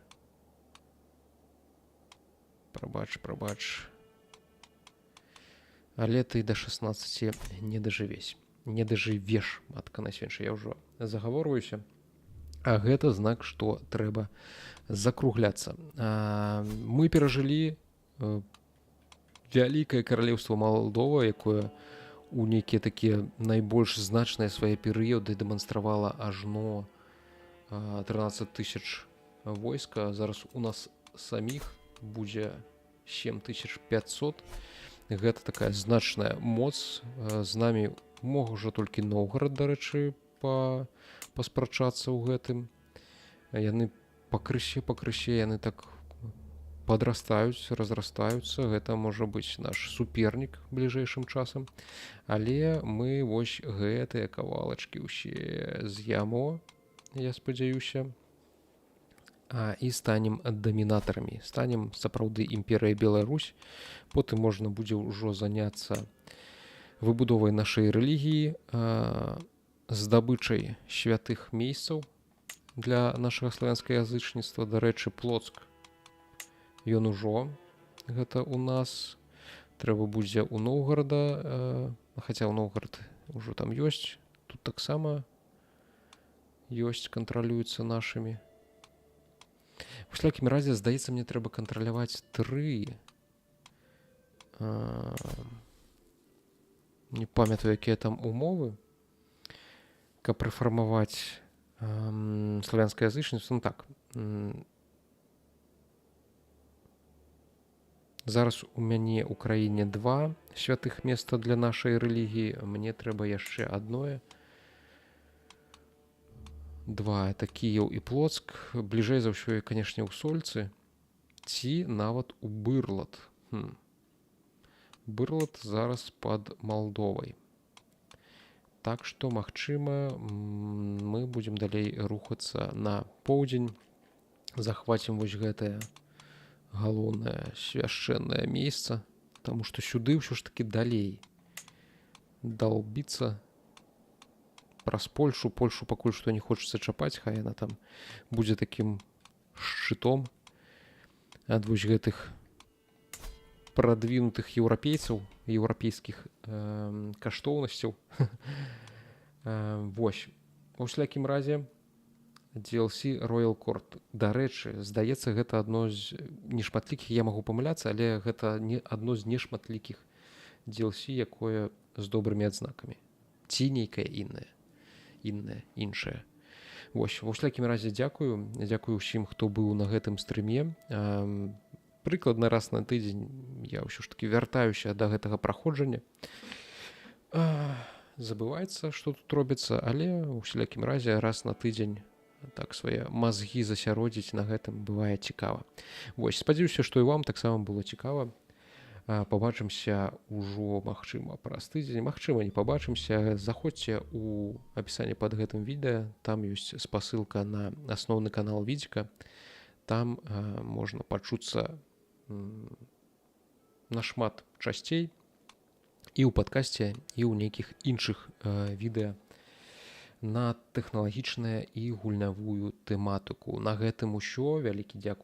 Але ты да 16 не дажывеш, матка найсвятейшая. Я ўжо загаворваюся. А гэта знак, што трэба закругляцца. Мы перажылі вялікае каралеўства Малдова, якое у нейкія такія найбольш значныя свае перыяды дэманстравала ажно 13 тысяч войска. Зараз у нас саміх будзе 7500. Гэта такая значная моц. З намі мог ужо толькі Новгарад, дарэчы, паспрачацца ў гэтым. Яны пакрысе яны так падрастаюць, разрастаюцца. Гэта можа быць наш супернік бліжэйшым часам. Але мы вось гэтыя кавалачкі ўсе з'ямо, я спадзяюся, і станем дамінатарамі. Станем сапраўды імперыя Беларусь. Потым можна будзе ўжо заняцца выбудовай нашай рэлігіі, здабычай святых месцаў для нашага славянскага язычніцтва. Дарэчы, Плоцк, ён ужо гэта у нас. Трэба будзе ў Новгарада, хаця ў Новгарад ужо там ёсць. Тут таксама ёсць, кантралюецца нашымі. У всякім разе, здаецца, мне трэба кантраляваць 3. Не памятаю, якія там умовы, каб рэфармаваць славянскае язычніцтва. Ну так, зараз у мяне ў краіне 2 святых месца для нашай рэлігіі. Мне трэба яшчэ адное. 2, это Кіеў і Плоцк. Бліжэй за ўсё, канешне, ў Сольцы, ці нават у Бырлат. Бырлат зараз пад Малдовай. Так што, магчыма, мы будзем далей рухацца на поўдзень, захвацім вось гэтае галоўнае свяшчэннае месца, таму што сюды ўсё ж такі далей далбіцца праз Польшу. Польшу пакуль што не хочацца чапаць, хай яна там будзе такім шчытом ад вось гэтых прадвінутых еўрапейцаў, еўрапейскіх каштоўнасцяў. Вось. У всякім разе, DLC Royal Court. Дарэчы, здаецца, гэта адно з нешматлікіх, я магу памыляцца, але гэта не адно з нешматлікіх DLC, якое з добрымі адзнакамі. Ці нейкае іншае. Вось, ва ўсякім разе дзякую. Дзякую ўсім, хто быў на гэтым стрыме. Прыкладна раз на тыдзень я ўсё ж такі вяртаюся да гэтага праходжання. Забываецца, што тут робіцца, але ў усялякім разе раз на тыдзень так свае мазгі засяродзіць на гэтым бывае цікава. Вось, спадзяюся, што і вам таксама было цікава. Пабачымся ўжо, магчыма, праз тыдзень. Магчыма, не пабачымся. Заходзьце ў апісанні пад гэтым відэа. Там ёсць спасылка на асноўны канал Відзіка. Там можна пачуцца нашмат часцей і ў падкасце, і ў нейкіх іншых відэа на тэхналагічную і гульнявую тэматыку. На гэтым усё. Вялікі дзякуй